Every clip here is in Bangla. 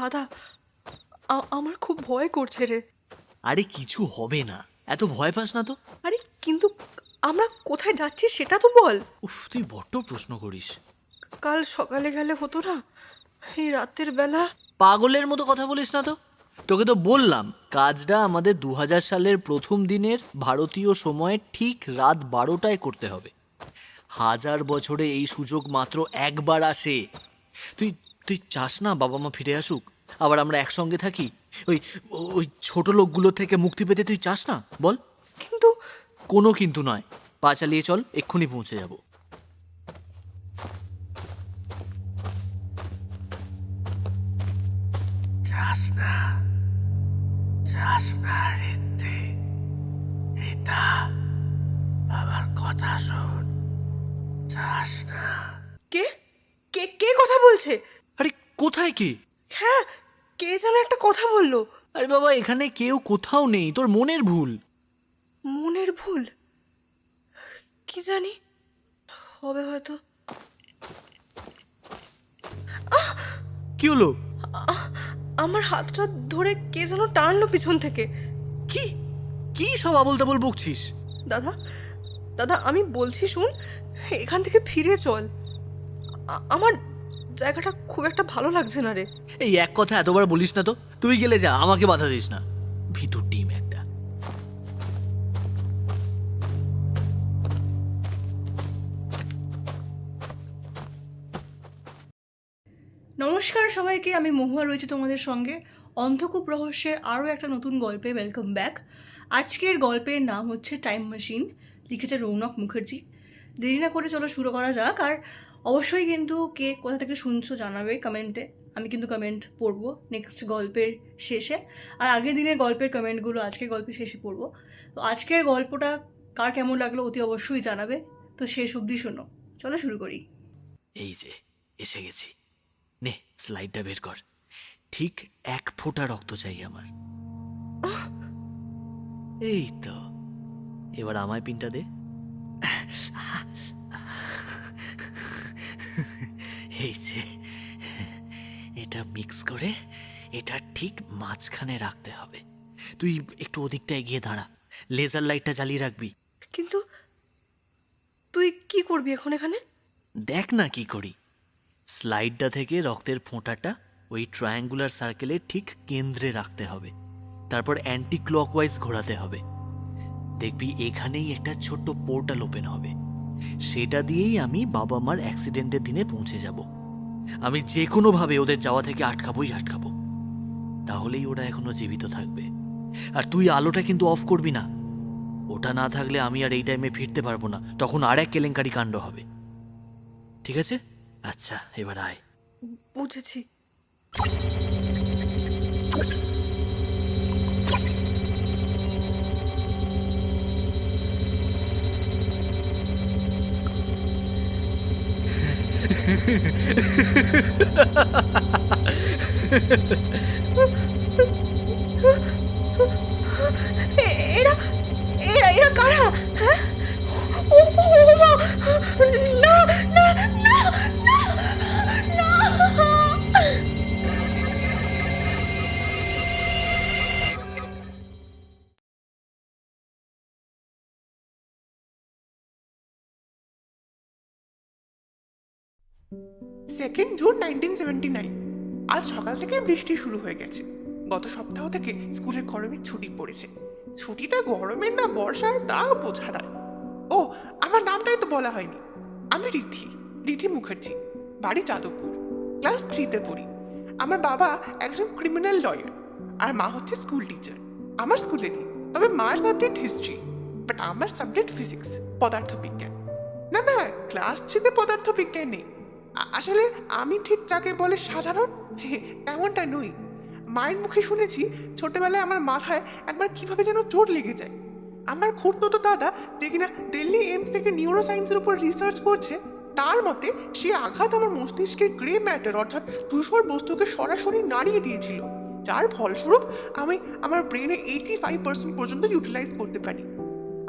দাদা, আমার খুব ভয় করছে রে। আরে কিছু হবে না, এত ভয় পাস না তো। আরে কিন্তু আমরা কোথায় যাচ্ছি সেটা তো বল। উফ, তুই বড্ড প্রশ্ন করিস। কাল সকালে গেলে হতো না? এই রাতের বেলা। পাগলের মতো কথা বলিস না তো। তোকে তো বললাম কাজটা আমাদের 2000 সালের প্রথম দিনের ভারতীয় সময়ে ঠিক রাত 12টায় করতে হবে। 1000 বছরে এই সুযোগ মাত্র একবার আসে। তুই তুই চাস না বাবা মা ফিরে আসুক, আবার আমরা একসঙ্গে থাকি, ওই ওই ছোট লোকগুলো থেকে মুক্তি পেতে তুই চাস না বল? কিন্তু কোনো কিন্তু নয়, পা চালিয়ে চল, এক্ষুনি পৌঁছে যাব। চাস না, চাস না রিদ্ধি, রীতা, আমার কথা শোন, চাস না। কে কে কে কথা বলছে? আরে কোথায় কে? হ্যাঁ, কে যেন একটা কথা বললো। আরে বাবা, এখানে কেউ কোথাও নেই, তোর মনের ভুল। মনের ভুল? কি জানি, হবে হয়তো। কি হলো? আমার হাতটা ধরে কে যেন টানলো পিছন থেকে। কি কি সব আবোল তাবোল বকছিস? দাদা, দাদা আমি বলছি শুন, এখান থেকে ফিরে চল। আমার জায়গাটা খুব একটা ভালো লাগছে না রে। এই এক কথা এতবার বলিস না তো। তুই গেলে যা, আমাকে বাধা দিস না, ভিতর টিম একটা। নমস্কার সবাইকে, আমি মহুয়া রয়েছি তোমাদের সঙ্গে অন্ধকূপ রহস্যের আরও একটা নতুন গল্পে। Welcome back. আজকের গল্পের নাম হচ্ছে টাইম মেশিন, লিখেছে রৌনক মুখার্জি। দেরি না করে চলো শুরু করা যাক। আর অবশ্যই কিন্তু কে কোথা থেকে শুনছো জানাবে কমেন্টে, আমি কিন্তু কমেন্ট পড়বো নেক্সট গল্পের শেষে। আর আগের দিনের গল্পের কমেন্টগুলো আজকের গল্পের শেষে পড়বো। তো আজকের গল্পটা কার কেমন লাগলো অতি অবশ্যই জানাবে। তো শেষ অবধি শোনো, চলো শুরু করি। এই যে এসে গেছি, নে স্লাইডটা বের কর। ঠিক 1 ফোঁটা রক্ত চাই আমার। এই তো, এবার আমায় পিনটা দে। এই যে, এটা মিক্স করে এটা ঠিক মাঝখানে রাখতে হবে। তুই একটু ওদিকটা এগিয়ে দাঁড়া, লেজার লাইটটা জ্বালিয়ে রাখবি। কিন্তু তুই কি করবি এখন এখানে? দেখ না কি করি। স্লাইডটা থেকে রক্তের ফোঁটাটা ওই ট্রায়াঙ্গুলার সার্কেলের ঠিক কেন্দ্রে রাখতে হবে, তারপর অ্যান্টি ক্লকওয়াইজ ঘোরাতে হবে। দেখবি এখানেই একটা ছোট্ট পোর্টাল ওপেন হবে, সেটা দিয়েই আমি বাবা মার অ্যাক্সিডেন্টের দিনে পৌঁছে যাব। আমি যে কোনোভাবে ওদের যাওয়া থেকে আটকাবোই আটকাবো, তাহলেই ওরা এখনো জীবিত থাকবে। আর তুই আলোটা কিন্তু অফ করবি না, ওটা না থাকলে আমি আর এই টাইমে ফিরতে পারবো না, তখন আর এক কেলেঙ্কারি কাণ্ড হবে। ঠিক আছে? আচ্ছা, এবার আয়। বুঝেছি। এরা এরা এরা কারা? হ্যাঁ? ও ও মা! না না না না! Second June 1979। আজ সকাল থেকে বৃষ্টি শুরু হয়ে গেছে। গত সপ্তাহ থেকে স্কুলের গরমের ছুটি পড়েছে। ছুটিটা গরমের না বর্ষার তা বোঝা যায়। ও, আমার নামটাই তো বলা হয়নি। আমি রিধি মুখার্জি, বাড়ি যাদবপুর, ক্লাস 3-তে পড়ি। আমার বাবা একজন ক্রিমিনাল লয়ার আর মা হচ্ছে স্কুল টিচার। আমার স্কুলেরই, তবে মার সাবজেক্ট হিস্ট্রি, বাট আমার সাবজেক্ট ফিজিক্স, পদার্থবিজ্ঞান। না না, ক্লাস 3-তে পদার্থবিজ্ঞান নেই। আসলে আমি ঠিক যাকে বলে সাধারণ তেমনটা নই। মায়ের মুখে শুনেছি ছোটবেলায় আমার মাথায় একবার কিভাবে যেন চোট লেগে যায়। আমার খুড়তুতো দাদা, যে কিনা দিল্লি এইমস থেকে নিউরো সায়েন্সের উপর রিসার্চ করছে, তার মতে সেই আঘাত আমার মস্তিষ্কের গ্রে ম্যাটার অর্থাৎ ধূসর বস্তুকে সরাসরি নাড়িয়ে দিয়েছিল, যার ফলস্বরূপ আমি আমার ব্রেনে 85% পর্যন্ত ইউটিলাইজ করতে পারি।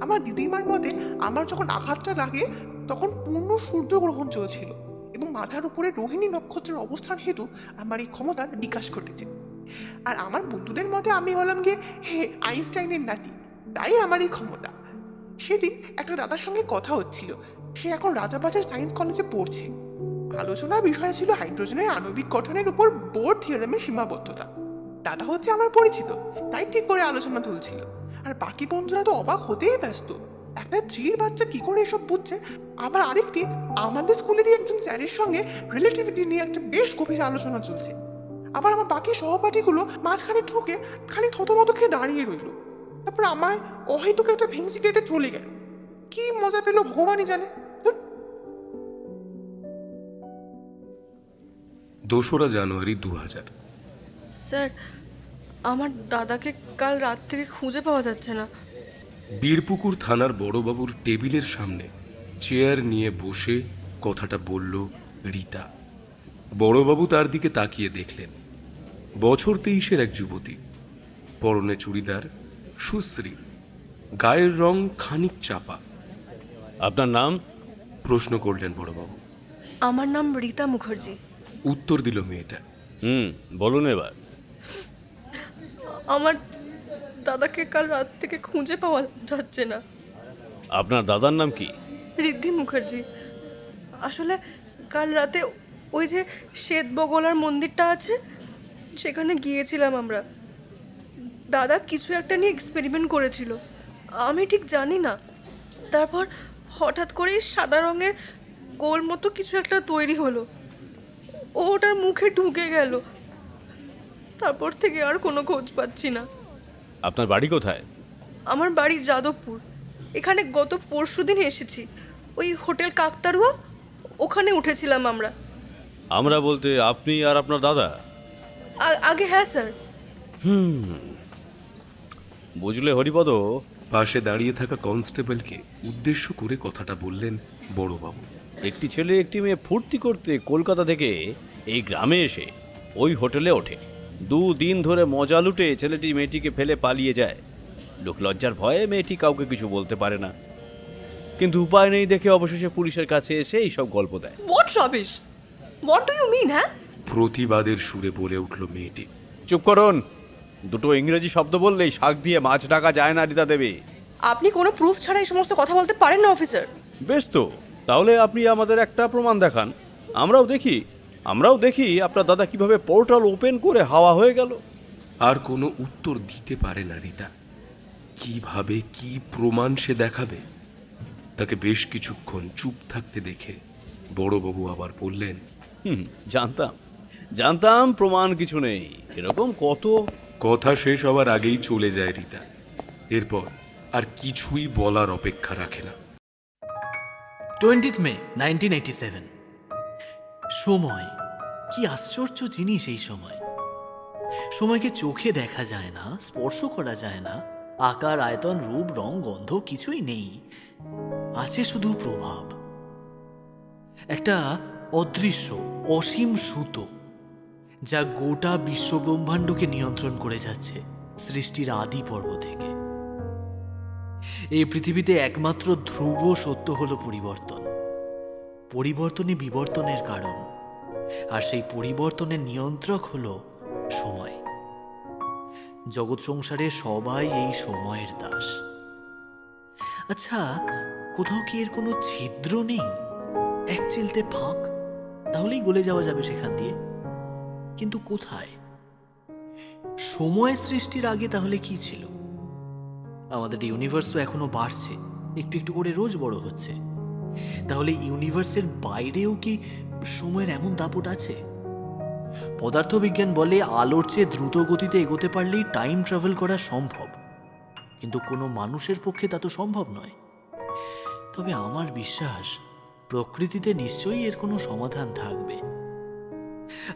আমার দিদিমার মতে আমার যখন আঘাতটা লাগে তখন পূর্ণ সূর্যগ্রহণ চলছিল। এবং মাথার উপরে রোহিণী নক্ষত্রের অবস্থান হেতু আমার এই ক্ষমতার বিকাশ ঘটেছে। আর আমার বন্ধুদের মতে আমি হলাম গিয়ে আইনস্টাইনের নাতি, তাই আমার এই ক্ষমতা। সেদিন একটা দাদার সঙ্গে কথা হচ্ছিল, সে এখন রাজাবাজার সায়েন্স কলেজে পড়ছে। আলোচনার বিষয় ছিল হাইড্রোজেনের আণবিক গঠনের উপর বোর থিওরেমের সীমাবদ্ধতা। দাদা হচ্ছে আমার পরিচিত, তাই ঠিক করে আলোচনা তুলছিল। আর বাকি বন্ধুরা তো অবাক হতেই ব্যস্ত, একটা 3 বাচ্চা কি করে এসব বুঝছে। আবার আরেকদিন আমাদের স্কুলেরই একজন স্যারের সঙ্গে রিলেটিভিটি নিয়ে একটা বেশ গভীর আলোচনা চলছে। আবার আমার বাকি সহপাঠীগুলো মাঝখানে ঢুকে খালি থতমত খেয়ে দাঁড়িয়ে রইল। তারপর আমায় অহেতুক একটা ভেংসি কেটে চলে গেল। কি মজা পেল ভগবানই জানে। ধুর। 2রা জানুয়ারি 2000। স্যার, আমার দাদাকে কাল রাত থেকে খুঁজে পাওয়া যাচ্ছে না। বীরপুকুর থানার বড়বাবুর টেবিলের সামনে চেয়ার নিয়ে বসে কথাটা বলল রীতা। বড়বাবু তার দিকে তাকিয়ে দেখলেন বছর 23-এর এক যুবতী, পরনে চুড়িদার, সুশ্রী, গায়ের রং খানিক চাপা। আপনার নাম? প্রশ্ন করলেন বড়বাবু। আমার নাম রীতা মুখার্জি। উত্তর দিল মেয়েটা। বলুন এবার। আমার দাদাকে কাল রাত থেকে খুঁজে পাওয়া যাচ্ছে না। আপনার দাদার নাম কি? ঋদ্ধি মুখার্জি। আসলে কাল রাতে ওই যে শ্বেত বগলার মন্দিরটা আছে, সেখানে গিয়েছিলাম আমরা। দাদা কিছু একটা নিয়ে এক্সপেরিমেন্ট করেছিল, আমি ঠিক জানি না। তারপর হঠাৎ করেই সাদা রঙের গোল মতো কিছু একটা তৈরি হলো, ও ওটার মুখে ঢুকে গেল। তারপর থেকে আর কোনো খোঁজ পাচ্ছি না। আপনার বাড়ি কোথায়? আমার বাড়ি যাদবপুর। এখানে গত পরশুদিন এসেছি, ওই হোটেল কাকতাড়ুয়া, ওখানে উঠেছিলাম আমরা। আমরা বলতে আপনি আর আপনার দাদা? আগে হ্যাঁ স্যার। বুঝলে হরিপদ, পাশে দাঁড়িয়ে থাকা কনস্টেবলকে উদ্দেশ্য করে কথাটা বললেন বড়বাবু। একটি ছেলে একটি মেয়ে ফুর্তি করতে কলকাতা থেকে এই গ্রামে এসে ওই হোটেলে ওঠে। 2 দিন ধরে মজা লুটে ছেলেটি মেয়েটিকে ফেলে পালিয়ে যায়। লোকলজ্জার ভয়ে মেয়েটি কাউকে কিছু বলতে পারে না, কিন্তু উপায় নেই দেখে অবশেষে পুলিশের কাছে এসে এইসব গল্প দেয়। What rubbish, what do you mean? হ্যাঁ, প্রতিবাদের সুরে বলে উঠল মেয়েটি। চুপ করুন। 2টো ইংরেজি শব্দ বললেই শাক দিয়ে মাছ ডাকা যায় না রীতা দেবী। আপনি কোনো প্রুফ ছাড়া এই সমস্ত কথা বলতে পারেন না অফিসার। বেশ তো, তাহলে আপনি আমাদের একটা প্রমাণ দেখান, আমরাও দেখি আপনার দাদা কিভাবে পোর্টাল ওপেন করে হাওয়া হয়ে গেল। আর কোনো উত্তর দিতে পারে না রীতা। কিভাবে কি প্রমাণ সে দেখাবে? তাকে বেশ কিছুক্ষণ চুপ থাকতে দেখে বড়বাবু আবার বললেন, জানতাম প্রমাণ কিছু নেই। এরকম কত কথা শেষ হওয়ার আগেই চলে যায় রীতা। এরপর আর কিছুই বলার অপেক্ষা রাখে না। 20th মে 1987। সময় কি আশ্চর্য জিনিস! এই সময়কে চোখে দেখা যায় না, স্পর্শ করা যায় না। আকার, আয়তন, রূপ, রং, গন্ধ কিছুই নেই, আছে শুধু প্রভাব। একটা অদৃশ্য অসীম সুতো যা গোটা বিশ্বব্রহ্মাণ্ডকে নিয়ন্ত্রণ করে যাচ্ছে সৃষ্টির আদি পর্ব থেকে। এই পৃথিবীতে একমাত্র ধ্রুব সত্য হলো পরিবর্তনই বিবর্তনের কারণ, আর সেই পরিবর্তনের নিয়ন্ত্রক হলো সময়। জগৎ সংসারে সবাই এই সময়ের দাস। আচ্ছা, কোথাও কি এর কোনো ছিদ্র নেই? এক চিলতে ফাঁক, তাহলেই গলে যাওয়া যাবে সেখান দিয়ে। কিন্তু কোথায়? সময় সৃষ্টির আগে তাহলে কি ছিল? আমাদের ইউনিভার্স তো এখনো বাড়ছে, একটু একটু করে রোজ বড় হচ্ছে। তাহলে ইউনিভার্সের বাইরেও কি সময়ের এমন দাপট আছে? পদার্থবিজ্ঞান বলে আলোর চেয়ে দ্রুত গতিতে এগোতে পারলেই টাইম ট্রাভেল করা সম্ভব, কিন্তু কোনো মানুষের পক্ষে তা তো সম্ভব নয়। তবে আমার বিশ্বাস প্রকৃতিতে নিশ্চয়ই এর কোনো সমাধান থাকবে।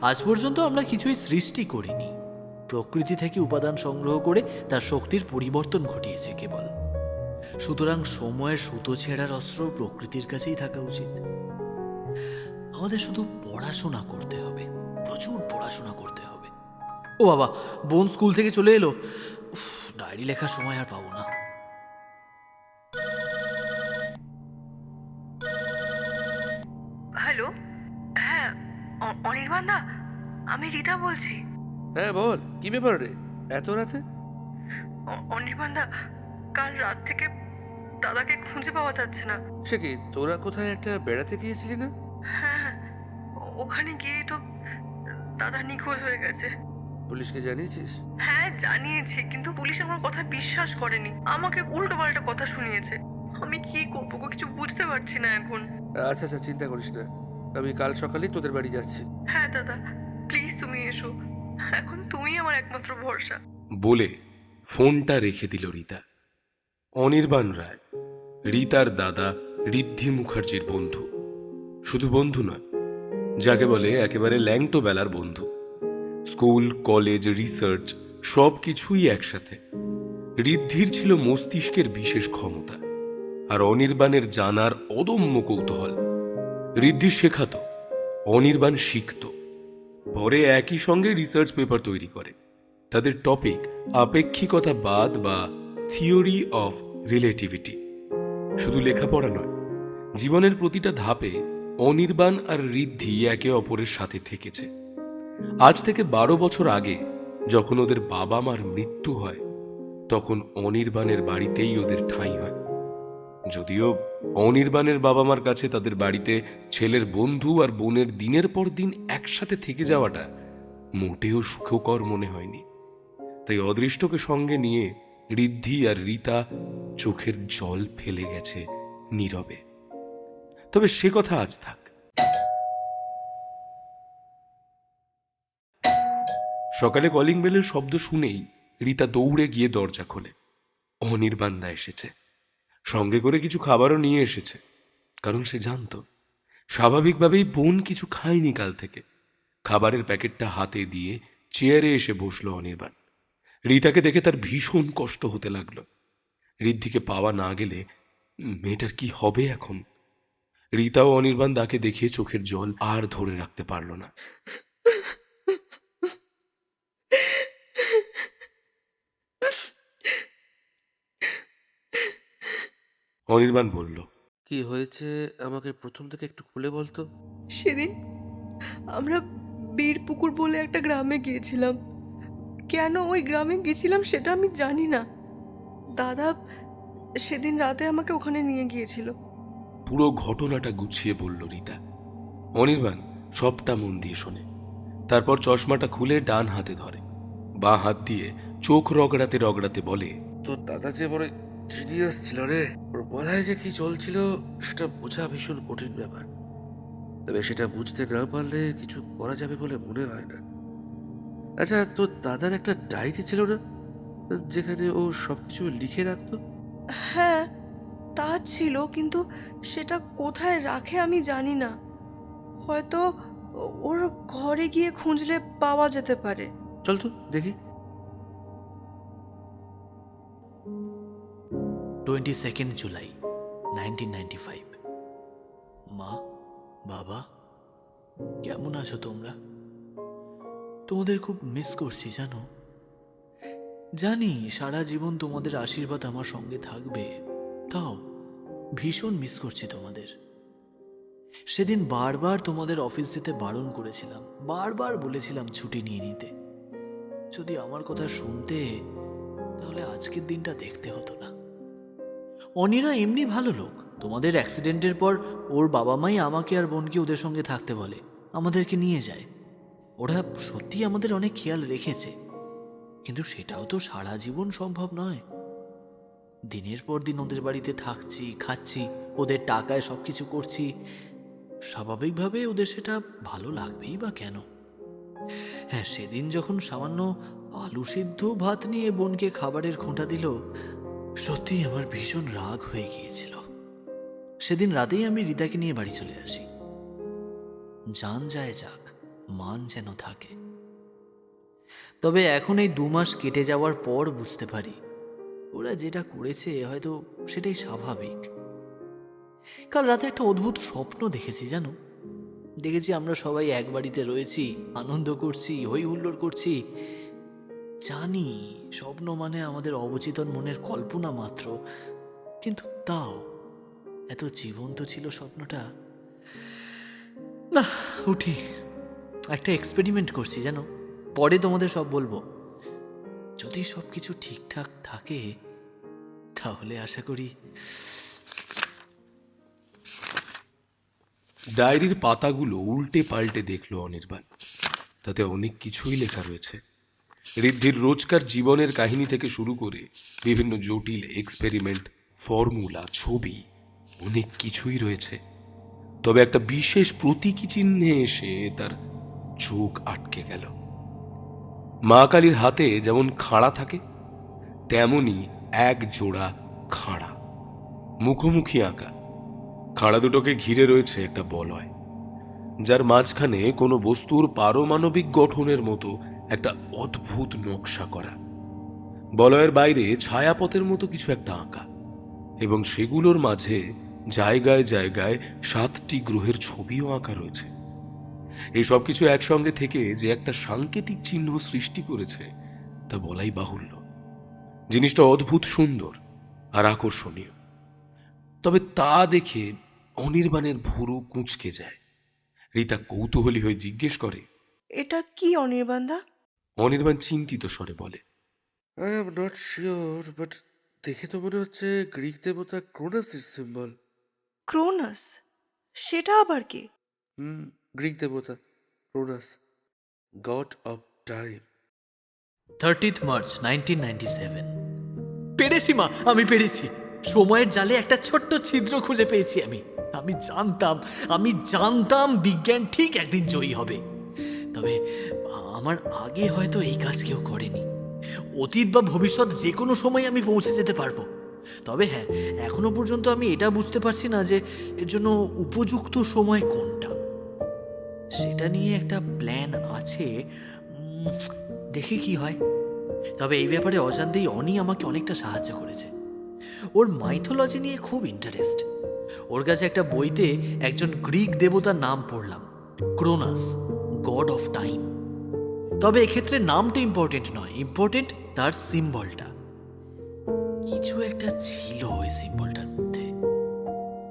আজ পর্যন্ত আমরা কিছুই সৃষ্টি করিনি, প্রকৃতি থেকে উপাদান সংগ্রহ করে তার শক্তির পরিবর্তন ঘটিয়েছে কেবল। সুতরাং সময়ের সুতো ছেঁড়ার অস্ত্র প্রকৃতির কাছেই থাকা উচিত। আমাদের শুধু পড়াশোনা করতে হবে, প্রচুর পড়াশোনা করতে হবে। ও বাবা, বোন স্কুল থেকে চলে এলো। ডায়েরি লেখার সময় আর পাবো না। হ্যালো অনির্বাণ দা, আমি রীতা বলছি। হ্যাঁ বল, কি ব্যাপার রে এত রাতে? অনির্বাণ দা, কাল রাত থেকে দাদাকে খুঁজে পাওয়া যাচ্ছে না। সে কি, তোরা কোথায় একটা বেড়াতে গিয়েছিলি না? হ্যাঁ, ওখানে গিয়েই তো দাদা নিখোঁজ হয়ে গেছে। পুলিশকে জানিয়েছিস? হ্যাঁ জানিয়েছি, কিন্তু পুলিশ আমার কথা বিশ্বাস করেনি, আমাকে উল্টো পাল্টা কথা শুনিয়েছে। আমি কি করবো গো, কিছু বুঝতে পারছি না এখন। আচ্ছা আচ্ছা, চিন্তা করিস না, আমি কাল সকালেই তোদের বাড়ি যাচ্ছি। হ্যাঁ দাদা, প্লিজ তুমি এসো, এখন তুমি আমার একমাত্র ভরসা। বলে ফোনটা রেখে দিল রীতা। অনির্বাণ রায় রীতার দাদা ঋদ্ধি মুখার্জির বন্ধু। শুধু বন্ধু নয়, যাকে বলে একেবারে ল্যাংটো বেলার বন্ধু। স্কুল, কলেজ, রিসার্চ সব কিছুই একসাথে। ঋদ্ধির ছিল মস্তিষ্কের বিশেষ ক্ষমতা, আর অনির্বাণের জানার অদম্য কৌতূহল। ঋদ্ধি শেখাতো, অনির্বাণ শিখত। পরে একই সঙ্গে রিসার্চ পেপার তৈরি করে। তাদের টপিক আপেক্ষিকতাবাদ বা থিওরি অফ রিলেটিভিটি। শুধু লেখাপড়া নয়, জীবনের প্রতিটা ধাপে অনির্বাণ আর ঋদ্ধি একে অপরের সাথে থেকেছে। আজ থেকে 12 বছর আগে যখন ওদের বাবা মার মৃত্যু হয়, তখন অনির্বাণের বাড়িতেই ওদের ঠাঁই হয়। যদিও অনির্বাণের বাবা মার কাছে তাদের বাড়িতে ছেলের বন্ধু আর বোনের দিনের পর দিন একসাথে থেকে যাওয়াটা মোটেও সুখকর মনে হয়নি। তাই অদৃষ্টকে সঙ্গে নিয়ে ঋদ্ধি আর রীতা চোখের জল ফেলে গেছে নীরবে। তবে সে কথা আজ থাক। সকালে কলিং বেলের শব্দ শুনেই রীতা দৌড়ে গিয়ে দরজা খোলে। অনির্বাণ দা এসেছে, সঙ্গে করে কিছু খাবারও নিয়ে এসেছে। কারণ সে জানত স্বাভাবিকভাবেই বোন কিছু খায়নি কাল থেকে। খাবারের প্যাকেটটা হাতে দিয়ে চেয়ারে এসে বসলো অনির্বাণ। রীতাকে দেখে তার ভীষণ কষ্ট হতে লাগলো। ঋদ্ধিকে পাওয়া না গেলে মেয়েটার কি হবে এখন? রীতা ও অনির্বাণ দাকে দেখিয়ে চোখের জল আর ধরে রাখতে পারল না। অনির্বাণ বলল, কি হয়েছে আমাকে প্রথম থেকে একটু খুলে বলতো। সেদিন আমরা বীরপুকুর বলে একটা গ্রামে গিয়েছিলাম। কেন ওই গ্রামে গেছিলাম সেটা আমি জানি না। দাদা সেদিন রাতে আমাকে ওখানে নিয়ে গিয়েছিল। পুরো ঘটনাটা গুছিয়ে বলল রীতা। অনির্বাণ সবটা মন দিয়ে শোনে। তারপর চশমাটা খুলে ডান হাতে ধরে, বাঁ হাত দিয়ে চোখ রগড়াতে রগড়াতে বলে, তোর দাদা যে বড় জিনিয়াস ছিল রে, ওর মাথায় যে কি চলছিল সেটা বোঝা ভীষণ কঠিন ব্যাপার। তবে সেটা বুঝতে না পারলে কিছু করা যাবে বলে মনে হয় না। আচ্ছা, তোর দাদার একটা ডায়েরি ছিল না, যেখানে ও সবকিছু লিখে রাখতো? হ্যাঁ তা ছিল, কিন্তু সেটা কোথায় রাখে আমি জানি না। হয়তো ওর ঘরে গিয়ে খুঁজলে পাওয়া যেতে পারে। চল তো দেখি। 22 জুলাই 1995। মা, বাবা, কেমন আছো তোমরা? তোমাদের খুব মিস করছি জানো। জানি সারা জীবন তোমাদের আশীর্বাদ আমার সঙ্গে থাকবে, তাও ভীষণ মিস করছি তোমাদের। সেদিন বারবার তোমাদের অফিস যেতে বারণ করেছিলাম, বারবার বলেছিলাম ছুটি নিয়ে নিতে। যদি আমার কথা শুনতে, তাহলে আজকের দিনটা দেখতে হতো না। অনিরা এমনি ভালো লোক। তোমাদের অ্যাক্সিডেন্টের পর ওর বাবা মাই আমাকে আর বোনকে ওদের সঙ্গে থাকতে বলে, আমাদেরকে নিয়ে যায়। ওরা সত্যি আমাদের অনেক খেয়াল রেখেছে, কিন্তু সেটাও তো সারা জীবন সম্ভব নয়। দিনের পর দিন ওদের বাড়িতে থাকছি, খাচ্ছি, ওদের টাকায় সবকিছু করছি, স্বাভাবিকভাবে ওদের সেটা ভালো লাগবেই বা কেন? হ্যাঁ, সেদিন যখন সামান্য আলু সিদ্ধ ভাত নিয়ে বোনকে খাবারের খোঁটা দিল, সত্যি আমার ভীষণ রাগ হয়ে গিয়েছিল। সেদিন রাতেই আমি রীতাকে নিয়ে বাড়ি চলে আসি। জান যায় যাক, মান যেন থাকে। তবে এখন এই 2 মাস কেটে যাওয়ার পর বুঝতে পারি ওরা যেটা করেছে হয়তো সেটাই স্বাভাবিক। কাল রাতে একটা অদ্ভুত স্বপ্ন দেখেছি জানো। দেখেছি আমরা সবাই এক বাড়িতে রয়েছি, আনন্দ করছি, হই হুল্লোড় করছি। জানি স্বপ্ন মানে আমাদের অবচেতন মনের কল্পনা মাত্র, কিন্তু তাও এত জীবন্ত ছিল স্বপ্নটা। না, উঠি, একটা এক্সপেরিমেন্ট করছি জানো, পরে তোমাদের সব বলবো। যদি সব কিছু ঠিকঠাক থাকে তাহলে আশা করি। ডায়েরির পাতাগুলো উল্টে পাল্টে দেখলো অনির্বাণ। তাতে অনেক কিছুই লেখা রয়েছে। ঋদ্ধির রোজকার জীবনের কাহিনী থেকে শুরু করে বিভিন্ন জটিল এক্সপেরিমেন্ট, ফর্মুলা, ছবি, অনেক কিছুই রয়েছে। তবে একটা বিশেষ প্রতীকী চিহ্নে এসে তার চোখ আটকে গেল। মা কালীর হাতে যেমন খাড়া থাকে, তেমনি এক জোড়া খাড়া, মুখোমুখি আঁকা। খাড়া দুটোকে ঘিরে রয়েছে একটা বলয়, যার মাঝখানে কোনো বস্তুর পারমাণবিক গঠনের মতো একটা অদ্ভুত নকশা করা। বলয়ের বাইরে ছায়াপথের মতো কিছু একটা আঁকা, এবং সেগুলোর মাঝে জায়গায় জায়গায় 7টি গ্রহের ছবিও আঁকা রয়েছে। এই সব কিছু একসঙ্গে থেকে যে একটা সাংকেতিক চিহ্ন সৃষ্টি করেছে তা বলাই বাহুল্য। জিনিসটা অদ্ভুত সুন্দর আর আকর্ষণীয়। তবে তা দেখে অনির্বাণের ভুরু কুঁচকে যায়। রীতা কৌতূহলী হয়ে জিজ্ঞেস করে, এটা কি অনির্বাণদা? অনির্বাণ চিন্তিত স্বরে বলে, I am not sure, but দেখে তো মনে হচ্ছে গ্রিক দেবতা ক্রোনাসের সিম্বল। ক্রোনাস? সেটা আবার কি? গ্রিক দেবতা Cronus, god of time. 30th March 1997। পেরেছি মা, আমি পেরেছি। সময়ের জালে একটা ছোট্ট ছিদ্র খুঁজে পেয়েছি আমি। আমি জানতাম বিজ্ঞান ঠিক একদিন জয়ী হবে। তবে আমার আগে হয়তো এই কাজ কেউ করেনি। অতীত বা ভবিষ্যৎ যে কোনো সময় আমি পৌঁছে যেতে পারবো। তবে হ্যাঁ, এখনো পর্যন্ত আমি এটা বুঝতে পারছি না যে এর জন্য উপযুক্ত সময় কোনটা। সেটা নিয়ে একটা প্ল্যান আছে, দেখি কি হয়। তবে এই ব্যাপারে অজান্তেই অনি আমাকে অনেকটা সাহায্য করেছে। ওর মাইথোলজি নিয়ে খুব ইন্টারেস্ট। ওর কাছে একটা বইতে একজন গ্রিক দেবতার নাম পড়লাম, ক্রোনাস, গড অফ টাইম। তবে এক্ষেত্রে নামটা ইম্পর্টেন্ট নয়, ইম্পর্টেন্ট তার সিম্বলটা। কিছু একটা ছিল ওই সিম্বলটার মধ্যে,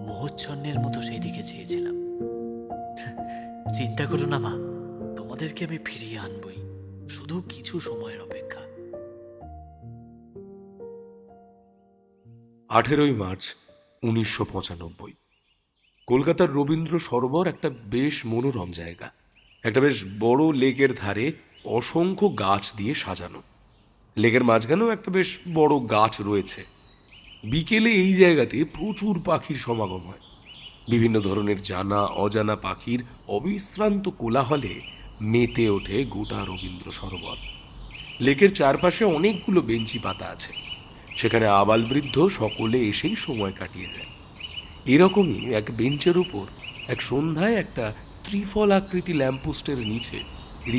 মোহচ্ছন্নের মতো সেই দিকে চেয়েছিলাম। চিন্তা করো না মা, তোমাদেরকে আমি ফিরিয়ে আনবই, শুধু কিছু সময়ের অপেক্ষা। 18ই মার্চ 1995। কলকাতার রবীন্দ্র সরোবর একটা বেশ মনোরম জায়গা। একটা বেশ বড় লেকের ধারে অসংখ্য গাছ দিয়ে সাজানো। লেকের মাঝখানেও একটা বেশ বড় গাছ রয়েছে। বিকেলে এই জায়গাতে প্রচুর পাখির সমাগম হয়। বিভিন্ন ধরনের জানা অজানা পাখির অবিশ্রান্ত কোলাহলে মেতে ওঠে গোটা রবীন্দ্র সরোবর। লেকের চারপাশে অনেকগুলো বেঞ্চি পাতা আছে, সেখানে আবাল বৃদ্ধ সকলে এসেই সময় কাটিয়ে যায়। এরকমই এক বেঞ্চের উপর এক সন্ধ্যায় একটা ত্রিফল আকৃতি ল্যাম্পপোস্টের নিচে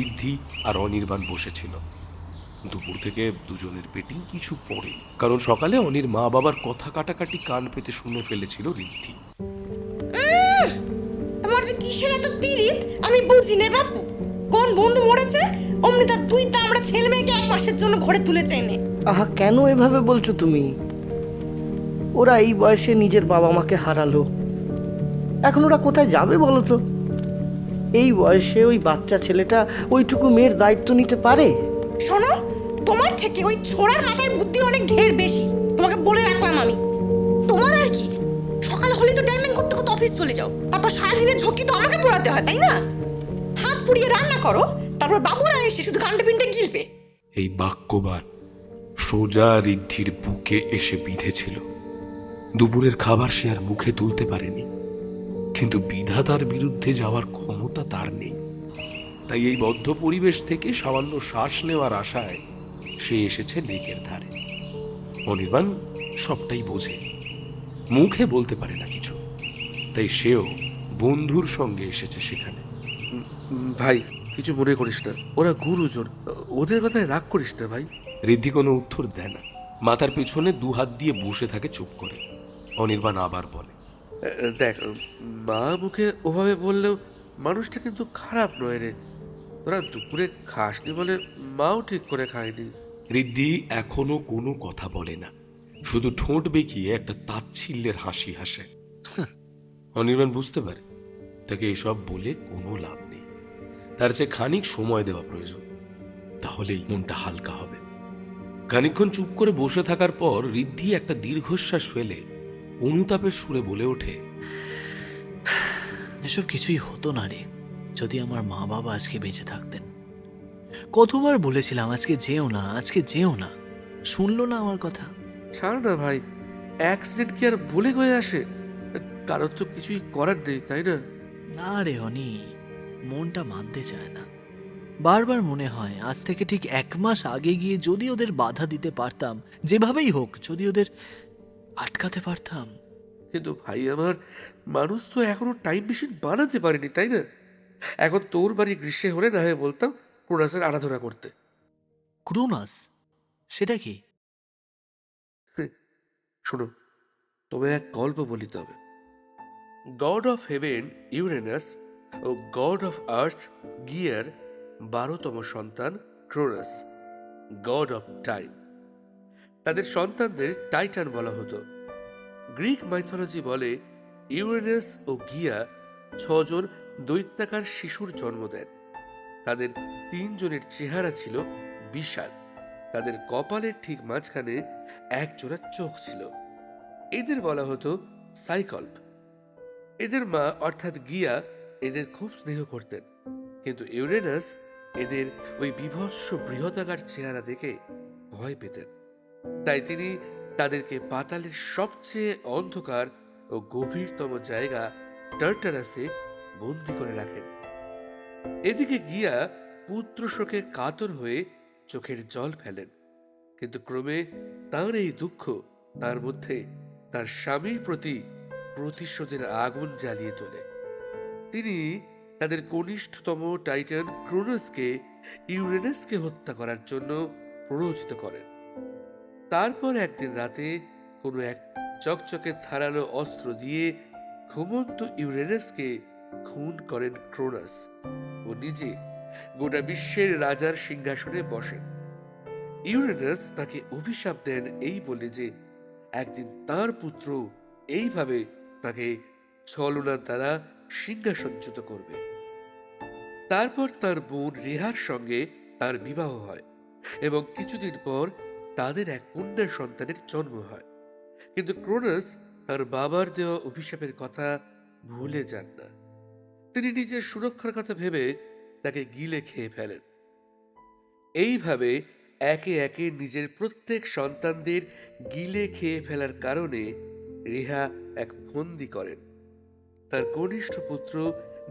ঋদ্ধি আর অনির্বাণ বসেছিল। দুপুর থেকে দুজনের পেটেই কিছু পড়ে, কারণ সকালে অনির মা বাবার কথা কাটাকাটি কান পেতে শুনে ফেলেছিল ঋদ্ধি। তোমার যে কিসের এত পীড়িত আমি বুঝি না বাপু। কোন বন্ধু মরেছে অমনি তার দুই দামড়া ছেলে মেয়েকে 1 মাসের জন্য ঘরে তুলেছে এনে। আহা, কেন এভাবে বলছো তুমি? ওরা এই বয়সে নিজের বাবা মাকে হারালো, এখন ওরা কোথায় যাবে বলো তো? এই বয়সে ওই বাচ্চা ছেলেটা ওইটুকু মেয়ের দায়িত্ব নিতে পারে? শোনো, তোমার থেকে ওই ছোড়ার মাথায় বুদ্ধি অনেক ঢের বেশি, তোমাকে বলে রাখলাম আমি। তোমার আর কি, সকাল হলে তো ড্যাং করতে করতে অফিস চলে যাও, তারপর সারাদিনের ঝক্কি তো আমাকে পোড়াতে হয়, তাই না? হাত পুড়িয়ে রান্না করো, তারপর বাবুরা এসে শুধু গান্ডে পিন্ডে গিলবে। এই বাক্যবান সোজা ঋদ্ধির বুকে এসে বিঁধেছিল। দুপুরের খাবার সে আর মুখে তুলতে পারেনি, কিন্তু বিধাতার বিরুদ্ধে যাওয়ার ক্ষমতা তার নেই। তাই এই বদ্ধ পরিবেশ থেকে সামান্য শ্বাস নেওয়ার আশায় সে এসেছে লেকের ধারে। অনির্বাণ সবটাই বোঝে, মুখে বলতে পারে না কিছু, তাই সেও বন্ধুর সঙ্গে এসেছে সেখানে। ভাই, কিছু মনে করিস না, ওরা গুরুজন, ওদের কথায় রাগ করিস না ভাই। ঋদ্ধি কোনো উত্তর দেয় না, মাথার পেছনে 2 হাত দিয়ে বসে থাকে চুপ করে। অনির্বাণ আবার বলে, দেখ, মা মুখে ওভাবে বললেও মানুষটা কিন্তু খারাপ নয় রে। তোরা দুপুরে খাসনি বলে মাও ঠিক করে খায়নি। ঋদ্ধি এখনো কোনো কথা বলে না, শুধু ঠোঁট বেঁকিয়ে একটা তাচ্ছিল্যের হাসি হাসে। অনির্বাণ বুঝতে পারে তাকে এসব বলে কোনো লাভ নেই, তার চেয়ে খানিক সময় দেওয়া প্রয়োজন, তাহলেই মনটা হালকা হবে। খানিকক্ষণ চুপ করে বসে থাকার পর ঋদ্ধি একটা দীর্ঘশ্বাস ফেলে অনুতাপের সুরে বলে ওঠে, এসব কিছুই হতো না রে, যদি আমার মা বাবা আজকে বেঁচে থাকতেন। কতবার বলেছিলাম আজকে যেও না, আজকে যেও না, শুনলো না আমার কথা। ছাড় না ভাই, অ্যাক্সিডেন্ট কি আর বলে গয়ে আসে? কারোর তো কিছুই করার নেই, তাই না? না রে অনি, মনটা মানতে চায় না। বারবার মনে হয় আজ থেকে ঠিক 1 মাস আগে গিয়ে যদি ওদের বাধা দিতে পারতাম, যেভাবেই হোক, যদি ওদের আটকাতে পারতাম। কিন্তু ভাই আমার, মানুষ তো এখনো টাইম মেশিন বানাতে পারেনি, তাই না? এখন তোর বাড়ি গ্রীষ্মে হলে না হয় বলতাম ক্রোনাসের আরাধনা করতে। ক্রোনাস? সেটা কি? শোনো, তোমায় এক গল্প বলিতে হবে। গড অফ হেভেন ইউরেনাস ও গড অফ আর্থ গিয়ার 12তম সন্তান ক্রোনাস, গড অফ টাইম। তাদের সন্তানদের টাইটান বলা হতো। গ্রিক মাইথোলজি বলে ইউরেনাস ও গিয়া 6 জন দৈত্যাকার শিশুর জন্ম দেন। তাদের 3 জনের চেহারা ছিল বিশাল, তাদের কপালের ঠিক মাঝখানে এক জোড়া চোখ ছিল। এদের বলা হতো সাইকল্প। এদের মা অর্থাৎ গিয়া এদের খুব স্নেহ করতেন, কিন্তু ইউরেনাস এদের ওই বিভৎস বৃহদাকার চেহারা দেখে ভয় পেতেন। তাই তিনি তাদেরকে পাতালের সবচেয়ে অন্ধকার ও গভীরতম জায়গা টার্টারাসে বন্দি করে রাখেন। এদিকে গিয়া পুত্র শোকে কাতর হয়ে চোখের জল ফেলেন, কিন্তু ক্রমে তার এই দুঃখ তার মধ্যে তার স্বামীর প্রতি প্রতিশোধের আগুন জ্বালিয়ে তোলে। তিনি তাদের কনিষ্ঠতম টাইটান ক্রোনাসকে ইউরেনাসকে হত্যা করার জন্য প্ররোচিত করেন। তারপর একদিন রাতে কোনো এক চকচকে ধারালো অস্ত্র দিয়ে ঘুমন্ত ইউরেনাসকে খুন করেন ক্রোনাস ও নিজে গোটা বিশ্বের রাজার সিংহাসনে বসেন। ইউরেনাস তাকে অভিশাপ দেন এই বলে যে একদিন তার পুত্র এইভাবে তাকে ছলনার দ্বারা সিংহাসনচ্যুত করবে। তারপর তার বোন রেহার সঙ্গে তার বিবাহ হয় এবং কিছুদিন পর তাদের এক কন্যা সন্তানের জন্ম হয়। কিন্তু ক্রোনাস তার বাবার দেওয়া অভিশাপের কথা ভুলে যান না। তিনি নিজের সুরক্ষার কথা ভেবে তাকে গিলে খেয়ে ফেলেন। এইভাবে একে একে নিজের প্রত্যেক সন্তানদের গিলে খেয়ে ফেলার কারণে রেহা এক ফন্দি করেন। তার কনিষ্ঠ পুত্র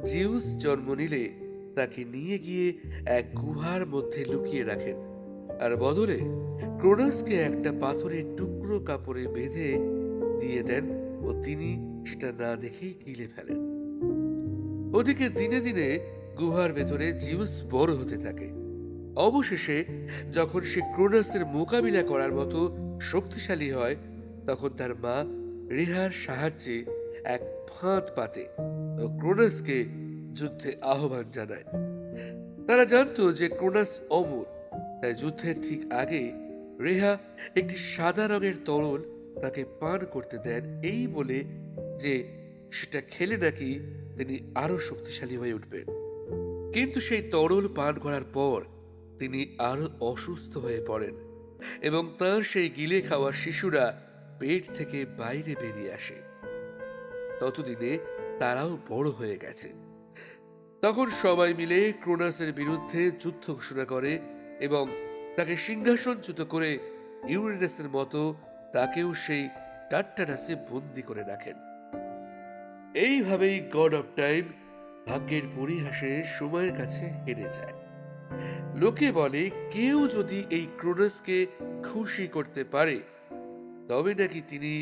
জিউস জন্ম নিলে তাকে নিয়ে গিয়ে এক গুহার মধ্যে লুকিয়ে রাখেন, আর বদলে ক্রোনাসকে একটা পাথরের টুকরো কাপড়ে বেঁধে দিয়ে দেন ও তিনি সেটা না দেখেই গিলে ফেলেন। ওদিকে দিনে দিনে গুহার ভেতরে জিউস বড় হতে থাকে। অবশেষে যখন সে ক্রোনাসের মোকাবিলা করার মতো শক্তিশালী হয়, তখন তার মা রেহার সাহায্যে এক ফাঁদ পাতে ও ক্রোনাসকে যুদ্ধে আহ্বান জানায়। তারা জানতো যে ক্রোনাস অমর, তাই যুদ্ধের ঠিক আগে রেহা একটি সাদা রঙের তরল তাকে পান করতে দেন এই বলে যে সেটা খেলে নাকি তিনি আরো শক্তিশালী হয়ে উঠবেন। কিন্তু সেই তরল পান করার পর তিনি আরো অসুস্থ হয়ে পড়েন এবং তার সেই গিলে খাওয়া শিশুরা পেট থেকে বাইরে বেরিয়ে আসে। ততদিনে তারাও বড় হয়ে গেছে। তখন সবাই মিলে ক্রোনাসের বিরুদ্ধে যুদ্ধ ঘোষণা করে এবং তাকে সিংহাসনচ্যুত করে ইউরেনাসের মতো তাকেও সেই টার্টারাসে বন্দি করে রাখেন। এইভাবেই গড অফ টাইম ভাগ্যের পরিহাসে সময়ের কাছে হেরে যায়। লোকে বলে কেউ যদি এই ক্রোনাসকে খুশি করতে পারে তবে নাকি তিনি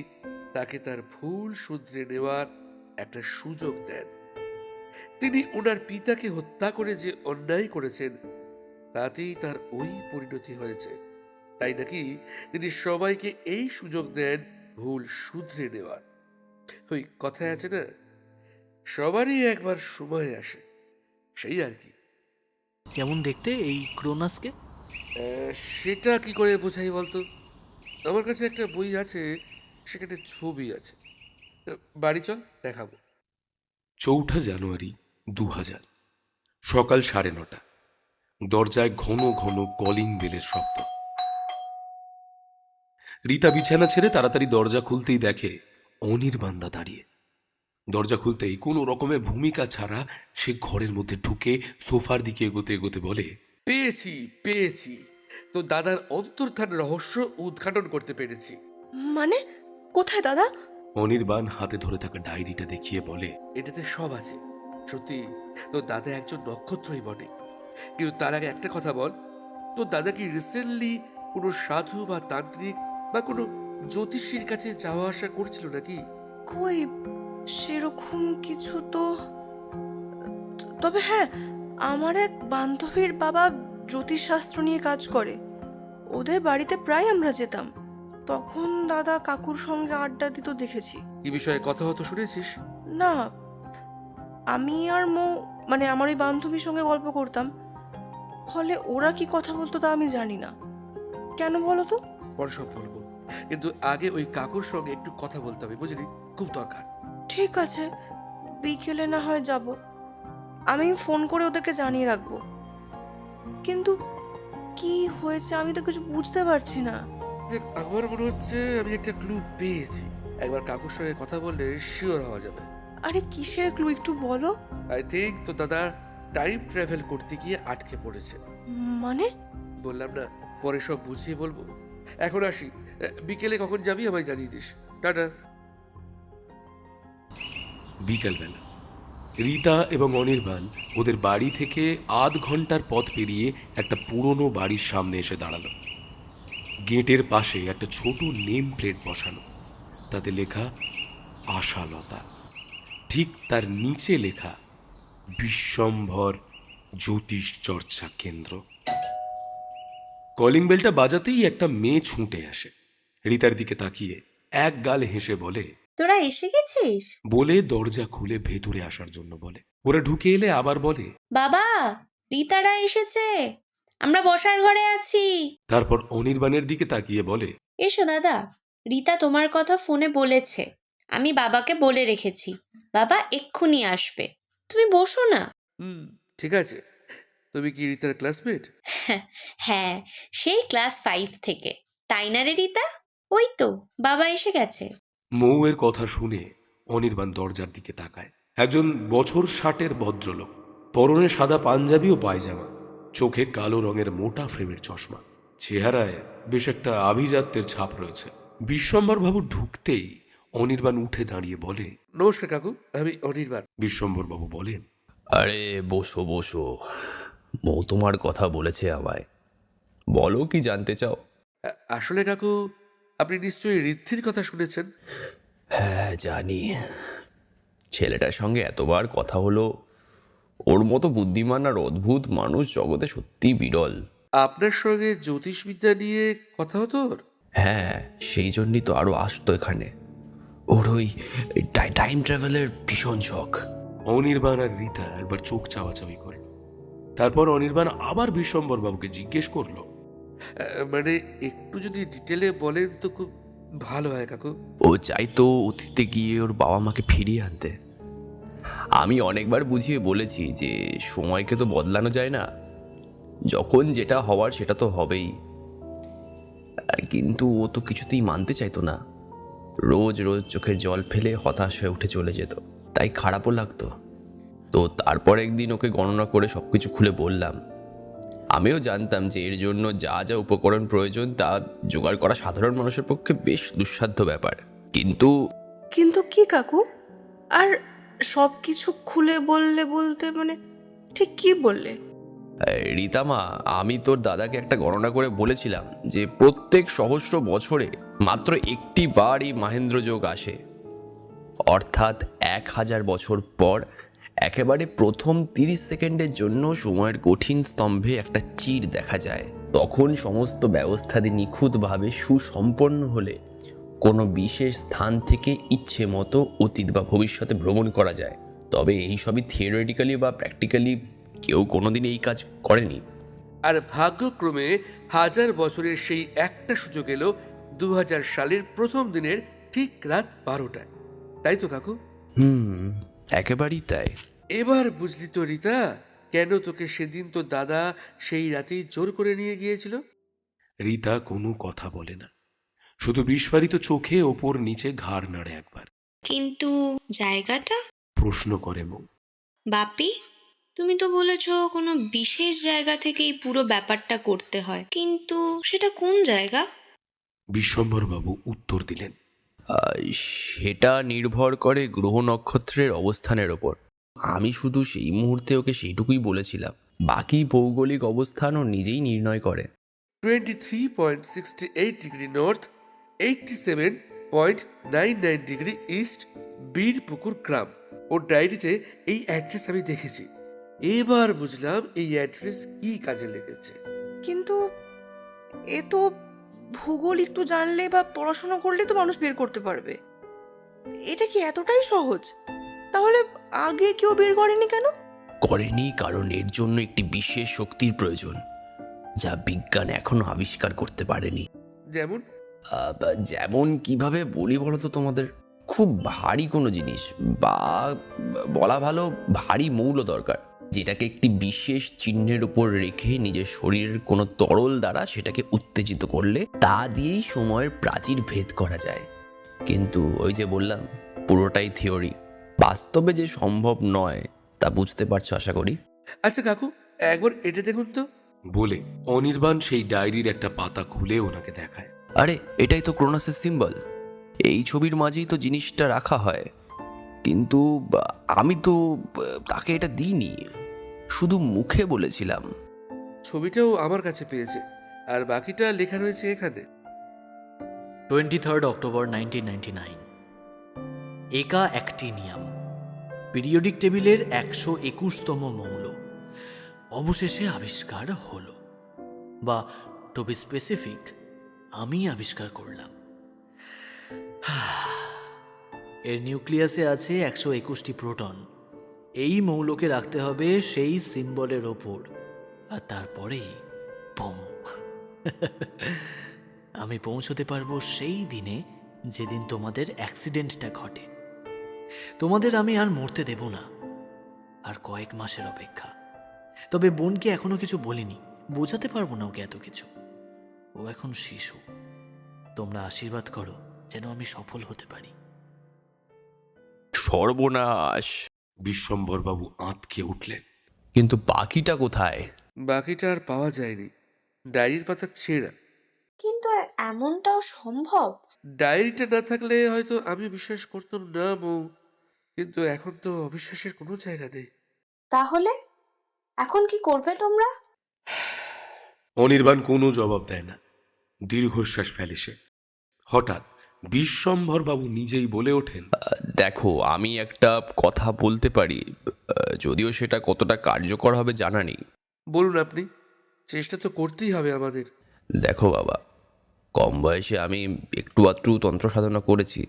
তাকে তার ভুল শুধরে নেওয়ার একটা সুযোগ দেন। তিনি ওনার পিতাকে হত্যা করে যে অন্যায় করেছেন তাতেই তার ওই পরিণতি হয়েছে, তাই নাকি তিনি সবাইকে এই সুযোগ দেন ভুল শুধরে নেওয়ার। ওই কথায় আছে না, সবারই একবার সময় আসে, সেই আর কি। কেমন দেখতে এই ক্রোনাসকে? সেটা কি করে বোঝাই বলতো? আমার কাছে একটা বই আছে, সেখানে ছবি আছে। বাড়ি চল, দেখাবো। 4 জানুয়ারি 2000। সকাল 9:30। দরজায় ঘন ঘন কলিং বেলের শব্দ। রীতা বিছানা ছেড়ে তাড়াতাড়ি দরজা খুলতেই দেখে অনির্বাণদা দাঁড়িয়ে। দরজা খুলতেই কোনো রকমের ভূমিকা ছাড়া সে ঘরের মধ্যে ঢুকে সোফার দিকে এগোতে এগোতে বলে, পেয়েছি পেয়েছি, তো দাদার অন্তর্ধান রহস্য উদ্ঘাটন করতে পেরেছি। মানে কোথায় দাদা? অনির্বাণ হাতে ধরে থাকা ডায়েরিটা দেখিয়ে বলে, এটাতে সব আছে। সত্যি তো দাদা একজন নক্ষত্রই বটে, কিন্তু তার আগে একটা কথা বল, তো দাদা কি রিসেন্টলি কোনো সাধু বা তান্ত্রিক বা কোনো জ্যোতিষীর কাছে যাওয়া আসা করছিল নাকি? কই সেরকম কিছু তো, তবে হ্যাঁ, আমার এক বান্ধবীর বাবা জ্যোতিষশাস্ত্র নিয়ে কাজ করে। ওদের বাড়িতে প্রায় আমরা যেতাম। তখন দাদা কাকুর সঙ্গে আড্ডা দিত দেখেছি। কি বিষয়ে কথা হতো শুনেছিস? না, আমি আর মানে আমার ওই বান্ধবীর সঙ্গে গল্প করতাম। ফলে ওরা কি কথা বলতো তা আমি জানি না। কেন বলো তো? পরে সব বলবো, কিন্তু আগে ওই কাকুর সঙ্গে একটু কথা বলতে হবে, বুঝলি? খুব দরকার। ঠিক আছে, বিকেলে না হয় যাব। আমি ফোন করে ওদেরকে জানিয়ে রাখবো। কিন্তু কি হয়েছে আমি তো কিছু বুঝতে পারছি না। যে আমার মনে হচ্ছে আমি একটা ক্লু পেয়েছি। একবার কাকুর সঙ্গে কথা বললে শিওর হওয়া যাবে। আরে কিসের ক্লু একটু বলো। আই থিঙ্ক তো দাদা টাইম ট্রাভেল করতে গিয়ে আটকে পড়েছে। মানে? বললাম না, পরে সব বুঝিয়ে বলবো। এখন আসি, বিকেলে কখন যাবি আমায় জানিয়ে দিস। টাটা। বিকালবেলা রীতা এবং অনির্বাণ ওদের বাড়ি থেকে আধ ঘন্টার পথ পেরিয়ে একটা পুরনো বাড়ির সামনে এসে দাঁড়ালো। গেটের পাশে একটা ছোট নেম প্লেট বসানো, তাতে লেখা আশালতা। ঠিক তার নিচে লেখা বিশ্বম্ভর জ্যোতিষ চর্চা কেন্দ্র। কলিং বেলটা বাজাতেই একটা মেয়ে ছুটে আসে। রীতার দিকে তাকিয়ে এক গাল হেসে বলে, তোরা এসে গেছিস? বলে দরজা খুলে ভেতরে আসার জন্য বলে। ওরা ঢুকে এলে আবার বলে, বাবা, রীতারা এসেছে, আমরা বসার ঘরে আছি। তারপর অনির্বাণের দিকে তাকিয়ে বলে, এসো দাদা, রীতা তোমার কথা ফোনে বলেছে, আমি বাবাকে বলে রেখেছি, বাবা এক্ষুনি আসবে, তুমি বসো না। ঠিক আছে। তুমি কি রীতার ক্লাসমেট? হ্যাঁ, সেই ক্লাস 5 থেকে। তাই না রে রীতা? ওই তো বাবা এসে গেছে। মৌয়ের কথা শুনে অনির্বাণ দরজার দিকে তাকায়। একজন বছর 60-এর ভদ্রলোক, পরনে সাদা পাঞ্জাবি ও পায়জামা, চোখে কালো রঙের মোটা ফ্রেমের চশমা, চেহারায় বেশ একটা আভিজাত্যের ছাপ রয়েছে। বিশ্বম্বর বাবু ঢুকতেই অনির্বাণ উঠে দাঁড়িয়ে বলে, নমস্কার কাকু, আমি অনির্বাণ। বিশ্বম্বর বাবু বলেন, আরে বসো বসো, মৌ তোমার কথা বলেছে আমায়, বলো কি জানতে চাও? আসলে কাকু, আপনি নিশ্চয়ই ঋদ্ধির কথা শুনেছেন। হ্যাঁ জানি, ছেলেটার সঙ্গে এতবার কথা হলো, ওর মতো বুদ্ধিমান আর অদ্ভুত মানুষ জগতে সত্যি বিরল। আপনার সঙ্গে জ্যোতিষবিদ্যা নিয়ে কথা হতো ওর? হ্যাঁ, সেই জন্যই তো আরো আসতো এখানে। ওর ওই টাইম ট্রাভেলের ভীষণ শখ। অনির্বাণ আর রীতা একবার চোখ চাওয়াচাওয়ি করল। তারপর অনির্বাণ আবার বিশ্বম্বর বাবুকে জিজ্ঞেস করলো, মানে একটু যদি ডিটেলে বলেন তো খুব ভালো হয় কাকু। ও চাইতো অতীতে গিয়ে ওর বাবা মাকে ফিরিয়ে আনতে। আমি অনেকবার বুঝিয়ে বলেছি যে সময়কে তো বদলানো যায় না, যখন যেটা হওয়ার সেটা তো হবেই, কিন্তু ও তো কিছুতেই মানতে চাইতো না। রোজ রোজ চোখের জল ফেলে হতাশ হয়ে উঠে চলে যেত, তাই খারাপও লাগতো। তো তারপর একদিন ওকে গণনা করে সব কিছু খুলে বললাম। আমিও জানতাম যে এর জন্য যা যা উপকরণ প্রয়োজন তা জোগাড় করা সাধারণ মানুষের পক্ষে বেশ দুঃসাধ্য ব্যাপার, কিন্তু কিন্তু কি কাকু? আর সব কিছু খুলে বলতে মানে ঠিক কি বললে? রীতামা, আমি তোর দাদাকে একটা গণনা করে বলেছিলাম যে প্রত্যেক সহস্র বছরে মাত্র একটি বার এই মাহেন্দ্র যোগ আসে, অর্থাৎ 1000 বছর পর একেবারে প্রথম 30 সেকেন্ডের জন্য সময়ের কঠিন স্তম্ভে একটা চির দেখা যায়। তখন সমস্ত ব্যবস্থাদি নিখুঁতভাবে সুসম্পন্ন হলে কোনো বিশেষ স্থান থেকে ইচ্ছে মতো অতীত বা ভবিষ্যতে ভ্রমণ করা যায়। তবে এই সবই থিওরিটিক্যালি বা প্র্যাকটিক্যালি কেউ কোনোদিন এই কাজ করেনি। আর ভাগ্যক্রমে 1000 বছরের সেই একটা সুযোগ এলো 2000 সালের প্রথম দিনের ঠিক রাত 12টায়। তাই তো কাকু? একেবারেই তাই। এবার বুঝলি তো রীতা, কেন তোকে সেদিন তো দাদা সেই রাতেই জোর করে নিয়ে গিয়েছিল? রীতা কোনো কথা বলে না, শুধু বিস্ফারিত চোখে ওপর নিচে ঘাড় নাড়ে একবার। কিন্তু জায়গাটা? প্রশ্ন করে মৌ। বাপি, তুমি তো বলেছো কোনো বিশেষ জায়গা থেকে এই পুরো ব্যাপারটা করতে হয়, কিন্তু সেটা কোন জায়গা? বিশ্বম্ভরবাবু উত্তর দিলেন। সেটা নির্ভর করে গ্রহ নক্ষত্রের অবস্থানের ওপর। আমি শুধু সেই মুহূর্তে ওকে সেইটুকুই বলেছিলাম, বাকি ভৌগোলিক অবস্থান ও নিজেই নির্ণয় করে। 23.68 degree north, 87.99 degree east, Birpukur গ্রাম। ওর ডায়েরিতে এই অ্যাড্রেস আমি দেখেছি। এবার বুঝলাম এই অ্যাড্রেস কি কাজে লেগেছে। কিন্তু এ তো ভূগোল একটু জানলে বা পড়াশোনা করলে তো মানুষ বের করতে পারবে। এটা কি এতটাই সহজ? তাহলে আগে কেউ বের করেনি কেন? করেনি কারণ এর জন্য একটি বিশেষ শক্তির প্রয়োজন, যা বিজ্ঞান এখনো আবিষ্কার করতে পারেনি। যেমন? যেমন কিভাবে বলি বলো তো তোমাদের? খুব ভারী কোনো জিনিস, বা বলা ভালো ভারী মৌল দরকার, যেটাকে একটি বিশেষ চিহ্নের উপর রেখে নিজের শরীরের কোনো তরল দ্বারা সেটাকে উত্তেজিত করলে তা দিয়েই সময়ের প্রাচীর ভেদ করা যায়। কিন্তু ওই যে বললাম, পুরোটাই থিওরি, বাস্তবে যে সম্ভব নয় তা বুঝতে পারছো আশা করি। আচ্ছা কাকু, একবার এটা দেখুন তো। বলে অনির্বাণ সেই ডায়েরির একটা পাতা খুলে ওনাকে দেখায়। আরে এটাই তো ক্রোনাসের সিম্বল, এই ছবির মাঝেই তো জিনিসটা রাখা হয়। কিন্তু আমি তো তাকে এটা দিইনি, শুধু মুখে বলেছিলাম। ছবিটাও আমার কাছে পেয়েছে, আর বাকিটা লেখা রয়েছে এখানে। 23 অক্টোবর 1999, একা অ্যাক্টিনিয়াম, পিরিয়ডিক টেবিলের 121তম মৌল অবশেষে আবিষ্কার হলো, বা টু বি স্পেসিফিক আমি আবিষ্কার করলাম। এর নিউক্লিয়াসে আছে 121টি প্রোটন। এই মৌলকে রাখতে হবে সেই সিম্বলের ওপর, আর তারপরেই বুম, আমি পৌঁছতে পারবো সেই দিনে যেদিন তোমাদের অ্যাক্সিডেন্টটা ঘটে। তোমাদের আমি আর মরতে দেব না, আর কয়েক মাসের অপেক্ষা। তবে বোনকে এখনো কিছু বলিনি, বোঝাতে পারবো না ওকে এত কিছু, ও এখন শিশু। তোমরা আশীর্বাদ করো যেন আমি সফল হতে পারি। সর্বনাশ! বিশ্বম্ভরবাবু আঁতকে উঠলেন। কিন্তু বাকিটা কোথায়? বাকিটা আর পাওয়া যায়নি, ডায়েরির পাতা ছেঁড়া। কিন্তু এমনটাও সম্ভব? ডায়েরিটা না থাকলে হয়তো আমি বিশ্বাস করতাম না বউ, কিন্তু এখন তো অবিশ্বাসের কোনো জায়গা নেই। তাহলে এখন কি করবে তোমরা? অনির্বাণ কোনো জবাব দেয় না, দীর্ঘশ্বাস ফেলে সে। হঠাৎ বিশ্বম্ভরবাবু নিজেই বলে ওঠেন, দেখো, আমি একটা কথা বলতে পারি, যদিও সেটা কতটা কার্যকর হবে জানা নেই। বলুন আপনি, চেষ্টা তো করতেই হবে আমাদের। দেখো বাবা, কম বয়সে আমি একটু আধটু তন্ত্র সাধনা করেছি,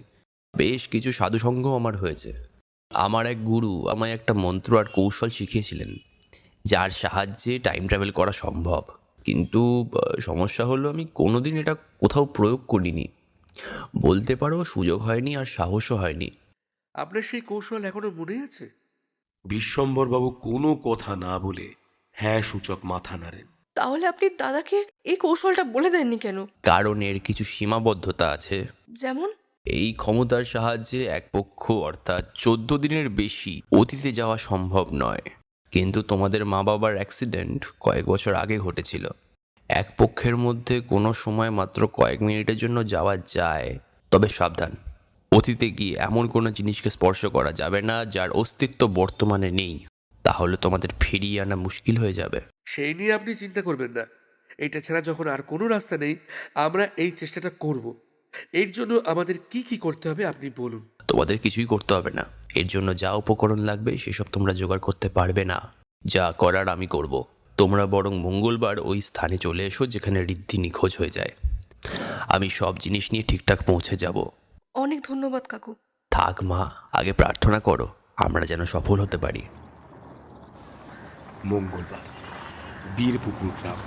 বেশ কিছু সাধুসঙ্গ আমার হয়েছে। আমার এক গুরু আমায় একটা মন্ত্র আর কৌশল শিখিয়েছিলেন, যার সাহায্যে টাইম ট্রাভেল করা সম্ভব। কিন্তু সমস্যা হলো আমি কোনোদিন এটা কোথাও প্রয়োগ করিনি, বলতে পারো সুযোগ হয়নি আর সাহসও হয়নি। আপনার সেই কৌশল এখনো মনে আছে? বিশ্বম্ভরবাবু কোনো কথা না বলে হ্যাঁ সূচক মাথা নাড়েন। তাহলে আপনি দাদাকে এই কৌশলটা বলে দেননি কেন? কারণ এর কিছু সীমাবদ্ধতা আছে। যেমন? এই ক্ষমতার সাহায্যে এক পক্ষ অর্থাৎ 14 দিনের বেশি অতীতে যাওয়া সম্ভব নয়। কিন্তু তোমাদের মা বাবার অ্যাক্সিডেন্ট কয়েক বছর আগে ঘটেছিল। এক পক্ষের মধ্যে কোনো সময় মাত্র কয়েক মিনিটের জন্য যাওয়া যায়, তবে সাবধান, অতীতে গিয়ে এমন কোনো জিনিসকে স্পর্শ করা যাবে না যার অস্তিত্ব বর্তমানে নেই, তাহলে তোমাদের ফিরিয়ে আনা মুশকিল হয়ে যাবে। সেই নিয়ে আপনি চিন্তা করবেন না, এটা ছাড়া যখন আর কোনো রাস্তা নেই আমরা এই চেষ্টাটা করব। এর জন্য আমাদের কি কি করতে হবে আপনি বলুন। তোমাদের কিছুই করতে হবে না, এর জন্য যা উপকরণ লাগবে সেসব তোমরা জোগাড় করতে পারবে না। যা করার আমি করব। তোমরা বরং মঙ্গলবার ওই স্থানে চলে এসো যেখানে ঋদ্ধি নিখোঁজ হয়ে যায়। আমি সব জিনিস নিয়ে ঠিকঠাক পৌঁছে যাব। অনেক ধন্যবাদ কাকু। থাক মা, আগে প্রার্থনা করো আমরা যেন সফল হতে পারি। মঙ্গলবার, বীরপুকুর গ্রাম।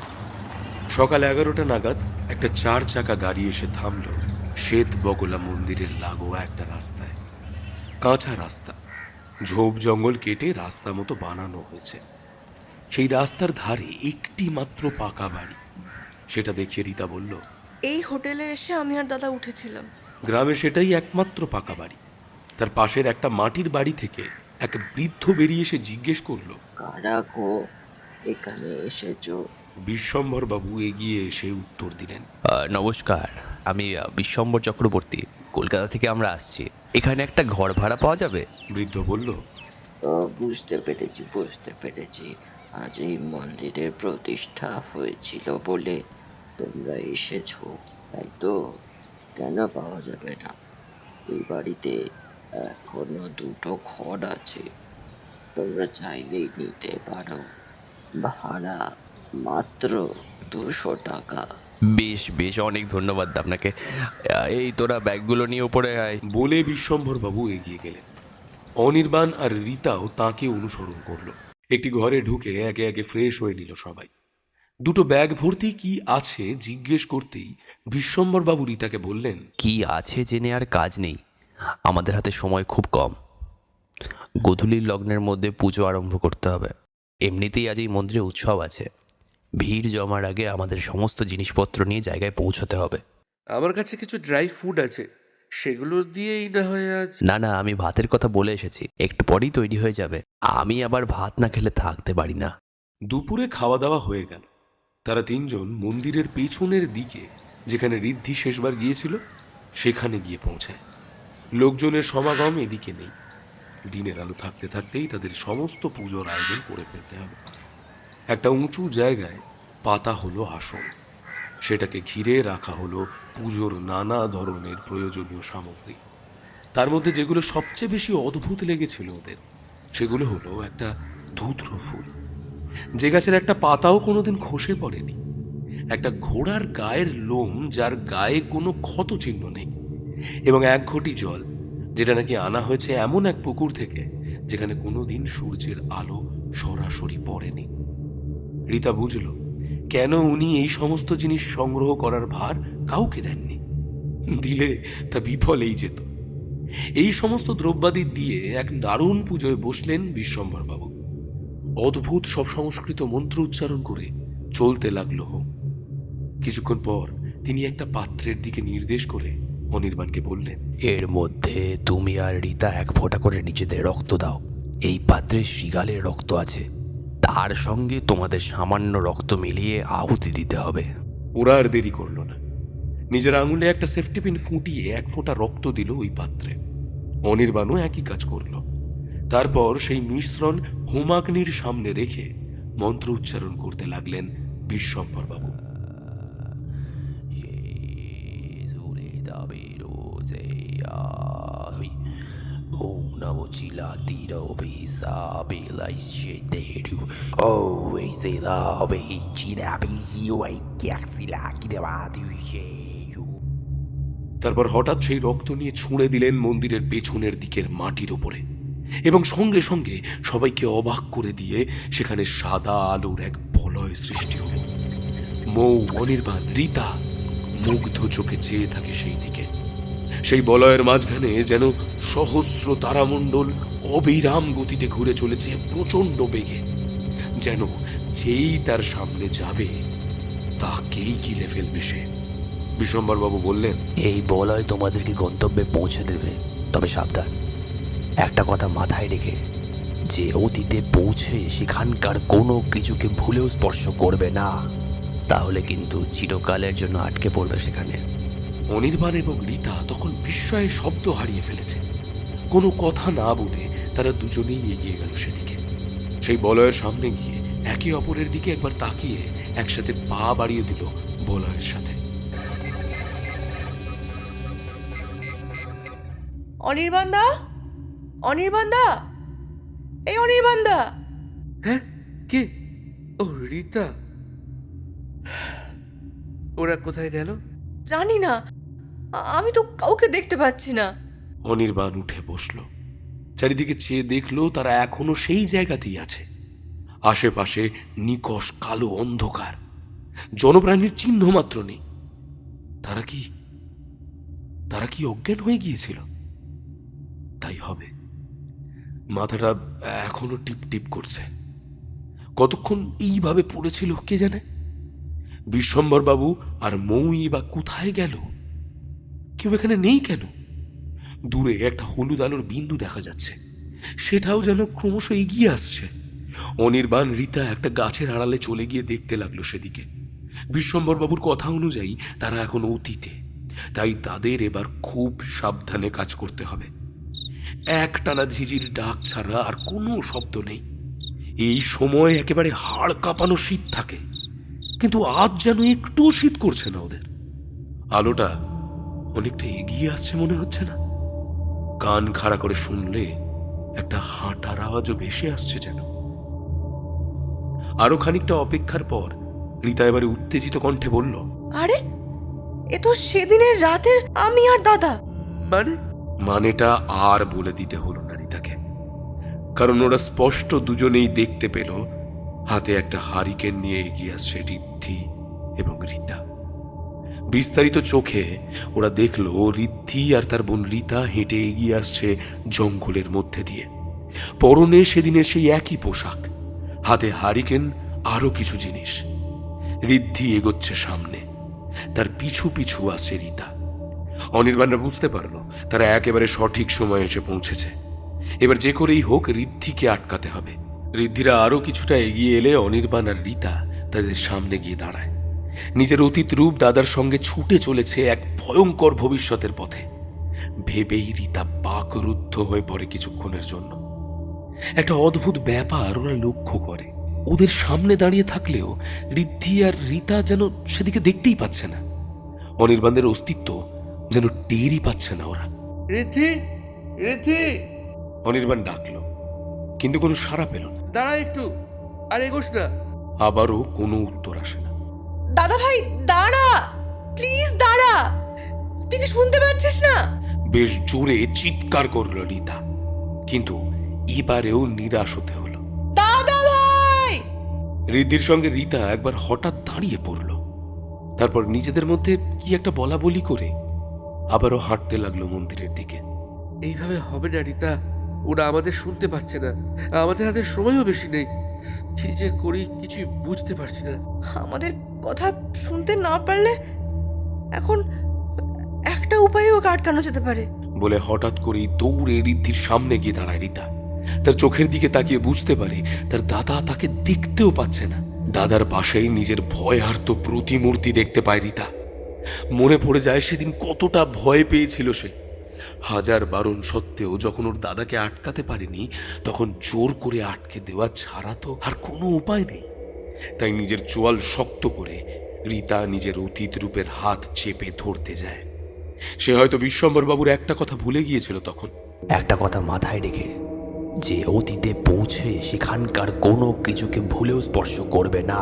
সকাল 11টা নাগাদ একটা 4 চাকা গাড়ি এসে থামল শ্বেত বগলা মন্দিরের লাগোয়া একটা রাস্তায়। কাঁচা রাস্তা, ঝোপ জঙ্গল কেটে রাস্তা মতো বানানো হয়েছে। সেই রাস্তার ধারে একটি মাত্র পাকা বাড়ি। সেটা দেখে রীতা বলল, এই হোটেলে এসে আমি আর দাদা উঠেছিলাম। গ্রামে সেটাই একমাত্র পাকা বাড়ি। তার পাশের একটা মাটির বাড়ি থেকে এক বৃদ্ধ বেরিয়ে এসে জিজ্ঞেস করলো, কারা গো এখানে এসেছো? বিশ্বম্ভর বাবু এগিয়ে এসে উত্তর দিলেন, নমস্কার, আমি বিশ্বম্বর চক্রবর্তী। কলকাতা থেকে আমরা আসছি। এখানে একটা ঘর ভাড়া পাওয়া যাবে? বৃদ্ধ বলল, বুঝতে পেরেছি। আজ এই মন্দিরের প্রতিষ্ঠা হয়েছিল বলে তোমরা এসেছো, তাই তো? কেন পাওয়া যাবে না? এই বাড়িতে এখনো 2টো ঘর আছে, তোমরা চাইলেই নিতে পারো। ভাড়া মাত্র 200 টাকা। বেশ বেশ, অনেক ধন্যবাদ আপনাকে। এই তোরা ব্যাগগুলো নিয়ে উপরে আয়। বলে বিশ্বম্ভর বাবু এগিয়ে গেলেন। অনির্বাণ আর রীতাও তাকে অনুসরণ করলো। একটি ঘরে ঢুকে একে একে ফ্রেশ হয়ে নিল সবাই। 2টো ব্যাগ ভর্তি কি আছে জিজ্ঞেস করতেই বিশ্বম্ভর বাবু রীতাকে বললেন, কি আছে জেনে আর কাজ নেই, আমাদের হাতে সময় খুব কম। গোধূলির লগ্নের মধ্যে পুজো আরম্ভ করতে হবে। এমনিতেই আজ এই মন্দিরে উৎসব আছে। ভিড় জমার আগে আমাদের সমস্ত জিনিসপত্র নিয়ে জায়গায় পৌঁছতে হবে। আমার কাছে কিছু ড্রাই ফুড আছে, সেগুলো দিয়েই না হয় আজ। না, আমি ভাতের কথা বলে এসেছি, একটু পরেই তৈরি হয়ে যাবে। আমি আবার ভাত না খেলে থাকতে পারি না। দুপুরে খাওয়া দাওয়া হয়ে গেল। তারা 3জন মন্দিরের পেছনের দিকে, যেখানে ঋদ্ধি শেষবার গিয়েছিল, সেখানে গিয়ে পৌঁছায়। লোকজনের সমাগম এদিকে নেই। দিনের আলো থাকতে থাকতেই তাদের সমস্ত পুজোর আয়োজন করে ফেলতে হবে। একটা উঁচু জায়গায় পাতা হলো আসন। সেটাকে ঘিরে রাখা হলো পুজোর নানা ধরনের প্রয়োজনীয় সামগ্রী। তার মধ্যে যেগুলো সবচেয়ে বেশি অদ্ভুত লেগেছিল ওদের, সেগুলো হলো একটা ধূত্র ফুল, যে গাছের একটা পাতাও কোনোদিন খসে পড়েনি, একটা ঘোড়ার গায়ের লোম যার গায়ে কোনো ক্ষত চিহ্ন নেই, এবং 1 ঘটি জল, যেটা নাকি আনা হয়েছে এমন এক পুকুর থেকে যেখানে কোনোদিন সূর্যের আলো সরাসরি পড়েনি। রীতা বুঝল কেন উনি এই সমস্ত জিনিস সংগ্রহ করার ভার কাউকে দেননি। দিলে তা বিফলেই যেত। এই সমস্ত দ্রব্যাদি দিয়ে এক দারুণ পুজোয় বসলেন বিশ্বম্ভর বাবু। অদ্ভুত সব সংস্কৃত মন্ত্র উচ্চারণ করে চলতে লাগলো হোম। কিছুক্ষণ পর তিনি একটা পাত্রের দিকে নির্দেশ করে অনির্বাণকে বললেন, এর মধ্যে তুমি আর রীতা 1 ফোঁটা করে নিজেদের রক্ত দাও। এই পাত্রে শৃগালের রক্ত আছে, তার সঙ্গে তোমাদের সামান্য রক্ত মিলিয়ে আহুতি দিতে হবে। ওরা আর দেরি করল না। নিজের আঙুলে একটা সেফটি পিন ফুটিয়ে 1 ফোঁটা রক্ত দিল ওই পাত্রে। অনির্বাণও একই কাজ করল। তারপর সেই মিশ্রণ হোমাগ্নির সামনে রেখে মন্ত্র উচ্চারণ করতে লাগলেন বিশ্বম্ভর বাবু। ওম নমো চিলাতিরো বেসা বেলাই শেতেরু ও এই সেলা বে চিরা বিজি ওই ক্যাক্সিলা কিরাবাদু শেয়ু। তারপর হঠাৎ সেই রক্ত নিয়ে ছুঁড়ে দিলেন মন্দিরের পেছনের দিকের মাটির ওপরে, এবং সঙ্গে সঙ্গে সবাইকে অবাক করে দিয়ে সেখানে সাদা আলোর এক বলয় সৃষ্টি হল। মৌ, অনির্বাণ, রীতা মুগ্ধ চোখে চেয়ে থাকে সেই দিকে। সেই বলয়ের মাঝখানে যেন সহস্র তারামণ্ডল অবিরাম গতিতে ঘুরে চলেছে প্রচন্ড বেগে, যেন যেই তার সামনে যাবে তাকেই গিলে ফেলবে সে। বিশ্বম্ভর বাবু বললেন, এই বলয় তোমাদেরকে গন্তব্যে পৌঁছে দেবে, তবে সাবধান। একটা কথা মাথায় রেখে, যে অতীতে পৌঁছে সেখানকার কোনো কিছুকে ভুলেও স্পর্শ করবে না, তাহলে কিন্তু চিরকালের জন্য আটকে পড়বে সেখানে। অনির্বাণ এবং রীতা তখন বিস্ময়ে শব্দ হারিয়ে ফেলেছে। কোনো কথা না বলে তারা দুজনেই এগিয়ে গেল সেদিকে। সেই বলয়ের সামনে গিয়ে একে অপরের দিকে একবার তাকিয়ে একসাথে পা বাড়িয়ে দিল বলয়ের সাথে। অনির্বাণদা, অনির্বাণদা, এই অনির্বাণদা। হ্যাঁ, কে? ও রীতা, ওরা কোথায় গেল? জানি না, আমি তো কাউকে দেখতে পাচ্ছি না। অনির্বাণ উঠে বসল। চারিদিকে চেয়ে দেখলো তারা এখনো সেই জায়গাতেই আছে। আশেপাশে নিকষ কালো অন্ধকার, জনপ্রাণীর চিহ্ন মাত্র নেই। তারা কি অজ্ঞান হয়ে গিয়েছিল? তাই হবে। মাথাটা এখনো টিপ টিপ করছে। কতক্ষণ এইভাবে পড়েছিল কে জানে। বিশ্বম্বর বাবু আর মৌই বা কোথায় গেল? কেউ এখানে নেই কেন? দূরে একটা হলুদ আলোর বিন্দু দেখা যাচ্ছে, সেটাও যেন ক্রমশ এগিয়ে আসছে। অনির্বাণ রীতা একটা গাছের আড়ালে চলে গিয়ে দেখতে লাগলো সেদিকে। বিশ্বম্বর বাবুর কথা অনুযায়ী তারা এখন অতীতে, তাই তাদের এবার খুব সাবধানে কাজ করতে হবে। একটানা ঝিঝির ডাক ছাড়া আর কোনো শব্দ নেই। এই সময় একেবারে হাড় কাঁপানো শীত থাকে, কিন্তু আজ যেন একটু শীত করছে না ওদের। আলোটা অনেকটা এগিয়ে আসছে মনে হচ্ছে না? কান খাড়া করে শুনলে একটা হাঁটার আওয়াজও ভেসে আসছে যেন। আরো খানিকটা অপেক্ষার পর রীতা এবারে উত্তেজিত কণ্ঠে বলল, আরে এ তো সেদিনের রাতের আমি আর দাদা। মানে? মানেটা আর বলে দিতে হলো না রীতাকে, কারণ ওরা স্পষ্ট দুজনেই দেখতে পেল হাতে একটা হারিকেন নিয়ে এগিয়ে আসছে ঋদ্ধি এবং রীতা। বিস্তারিত চোখে ওরা দেখল ঋদ্ধি আর তার বোন রীতা হেঁটে এগিয়ে আসছে জঙ্গলের মধ্যে দিয়ে। পরনে সেদিনের সেই একই পোশাক, হাতে হারিকেন আরো কিছু জিনিস। ঋদ্ধি এগোচ্ছে সামনে, তার পিছু পিছু আসছে রীতা। অনির্বাণরা বুঝতে পারল তারা একেবারে সঠিক সময়ে এসে পৌঁছেছে। এবার যে করেই হোক ঋদ্ধিকে আটকাতে হবে। ঋদ্ধিরা আরো কিছুটা এগিয়ে এলে অনির্বাণ আর রীতা তাদের সামনে গিয়ে দাঁড়ায়। নিজের অতীত রূপ দাদার সঙ্গে ছুটে চলেছে এক ভয়ঙ্কর ভবিষ্যতের পথে। ভেবেই রীতা বাকরুদ্ধ হয়ে পড়ে কিছুক্ষণের জন্য। একটা অদ্ভুত ব্যাপার ওরা লক্ষ্য করে, ওদের সামনে দাঁড়িয়ে থাকলেও ঋদ্ধি আর রীতা যেন সেদিকে দেখতেই পাচ্ছে না। অনির্বাণের অস্তিত্ব যেন টেরই পাচ্ছে না ওরা। ঋদ্ধি, ঋদ্ধি! অনির্বাণ ডাকলো, কিন্তু কোনো সাড়া পেল না। দাঁড়া একটু, আর এগোস না। আবারও কোনো উত্তর আসে না। দাদা ভাই দাঁড়া, প্লিজ দাঁড়া, তুই কি শুনতে পাচ্ছিস না? বেশ জোরে চিৎকার করলো রীতা, কিন্তু এবারেও নিরাশ হতে হলো। দাদা ভাই! ঋদ্ধির সঙ্গে রীতা একবার হঠাৎ দাঁড়িয়ে পড়ল, তারপর নিজেদের মধ্যে কি একটা বলা বলি করে আবারও হাঁটতে লাগলো মন্দিরের দিকে। এইভাবে হবে না রীতা, ওরা আমাদের শুনতে পাচ্ছে না, আমাদের হাতে সময়ও বেশি নেই। কি যে করি কিছুই বুঝতে পারছি না। আমাদের কথা শুনতে না পারলে এখন একটা উপায়ে ওকে আটকানো যেতে পারে। বলে হঠাৎ করেই দৌড়ে ঋদ্ধির সামনে গিয়ে দাঁড়ায় রীতা। তার চোখের দিকে তাকিয়ে বুঝতে পারে তার দাদা তাকে দেখতেও পাচ্ছে না। দাদার পাশেই নিজের ভয়ার্ত প্রতিমূর্তি দেখতে পায় রীতা। মনে পড়ে যায় সেদিন কতটা ভয় পেয়েছিল সে। হাজার বারণ সত্ত্বেও যখন ওর দাদাকে আটকাতে পারেনি, তখন জোর করে আটকে দেওয়া ছাড়া তো আর কোনো উপায় নেই। তাই নিজের চোয়াল শক্ত করে রীতা নিজের অতীত রূপের হাত চেপে ধরতে যায়। সে হয়তো বিশ্বম্বর বাবুর একটা কথা ভুলে গিয়েছিল তখন। একটা কথা মাথায় রেখে, যে অতীতে পৌঁছে সেখানকার কোনো কিছুকে ভুলেও স্পর্শ করবে না,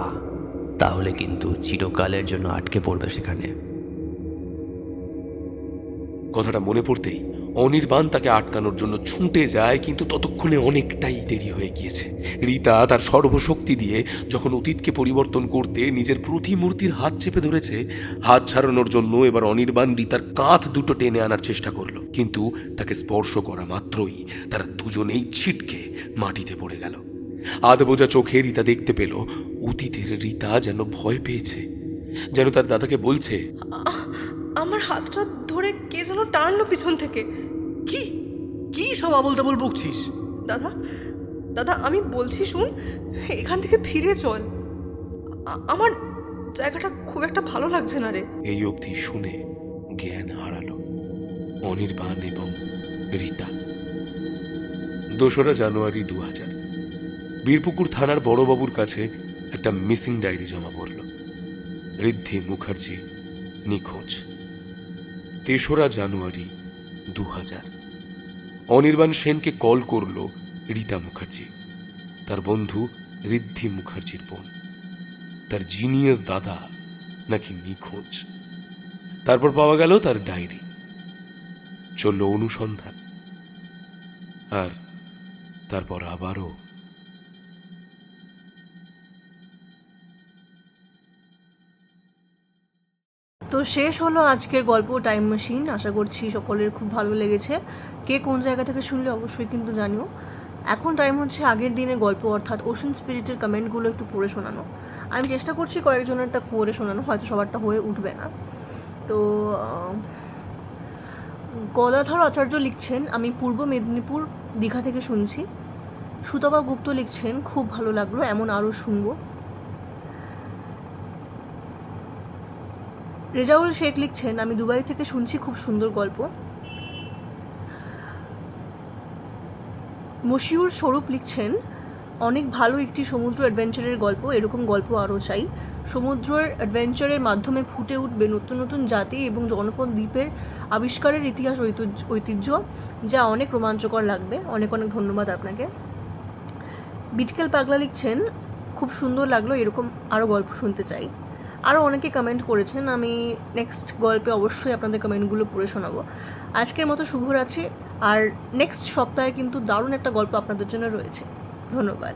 তাহলে কিন্তু চিরকালের জন্য আটকে পড়বে সেখানে। কথাটা মনে পড়তেই অনির্বাণ তাকে আটকানোর জন্য ছুটে যায়, কিন্তু ততক্ষণে অনেকটাই দেরি হয়ে গিয়েছে। রীতা তার সর্বশক্তি দিয়ে যখন অতীতকে পরিবর্তন করতে নিজের প্রতিমূর্তির হাত চেপে ধরেছে, হাত ছাড়ানোর জন্য এবার অনির্বাণ রীতার কাঁধ দুটো টেনে আনার চেষ্টা করলো, কিন্তু তাকে স্পর্শ করা মাত্রই তারা দুজনেই ছিটকে মাটিতে পড়ে গেল। আধ বোঝা চোখে রীতা দেখতে পেল অতীতের রীতা যেন ভয় পেয়েছে, যেন তার দাদাকে বলছে, আমার হাতটা ধরে কে যেন টানলো পিছন থেকে। কি কি সব আবল তাবল বকছিস? দাদা দাদা আমি বলছি শুন, এখান থেকে ফিরে চল, আমার জায়গাটা খুব একটা ভালো লাগছে না রে। এই অবধি শুনে জ্ঞান হারালো অনির্বাণ এবং রীতা। 2রা জানুয়ারি 2000 বীরপুকুর থানার বড়বাবুর কাছে একটা মিসিং ডায়েরি জমা পড়ল। ঋদ্ধি মুখার্জি নিখোঁজ। 3রা জানুয়ারি 2000 অনির্বাণ সেনকে কল করল রীতা মুখার্জি, তার বন্ধু ঋদ্ধি মুখার্জির বোন। তার জিনিয়াস দাদা নাকি নিখোঁজ। তারপর পাওয়া গেল তার ডায়েরি। চলল অনুসন্ধান, আর তারপর আবারও। তো শেষ হলো আজকের গল্প টাইম মেশিন। আশা করছি সকলের খুব ভালো লেগেছে। কে কোন জায়গা থেকে শুনলে অবশ্যই কিন্তু জানিও। এখন টাইম হচ্ছে আগের দিনের গল্প অর্থাৎ ওশান স্পিরিটের কমেন্টগুলো একটু পড়ে শোনানো। আমি চেষ্টা করছি কয়েকজনেরটা পড়ে শোনানো, হয়তো সবারটা হয়ে উঠবে না। তো গদাধর আচার্য লিখছেন, আমি পূর্ব মেদিনীপুর দীঘা থেকে শুনছি। সুতপা গুপ্ত লিখছেন, খুব ভালো লাগলো, এমন আরও শুনবো। রেজাউল শেখ লিখছেন, আমি দুবাই থেকে শুনছি, খুব সুন্দর গল্প। মশিউর স্বরূপ লিখছেন, অনেক ভালো একটি সমুদ্র অ্যাডভেঞ্চারের গল্প, এরকম গল্প আরও চাই। সমুদ্রের অ্যাডভেঞ্চারের মাধ্যমে ফুটে উঠবে নতুন নতুন জাতি এবং জনপদ দ্বীপের আবিষ্কারের ইতিহাস ঐতিহ্য, যা অনেক রোমাঞ্চকর লাগবে। অনেক অনেক ধন্যবাদ আপনাকে। বিটকেল পাগলা লিখছেন, খুব সুন্দর লাগলো, এরকম আরও গল্প শুনতে চাই। আরও অনেকে কমেন্ট করেছেন, আমি নেক্সট গল্পে অবশ্যই আপনাদের কমেন্টগুলো পড়ে শোনাবো। আজকের মতো শুভরাত্রি, আর নেক্সট সপ্তাহে কিন্তু দারুণ একটা গল্প আপনাদের জন্য রয়েছে। ধন্যবাদ।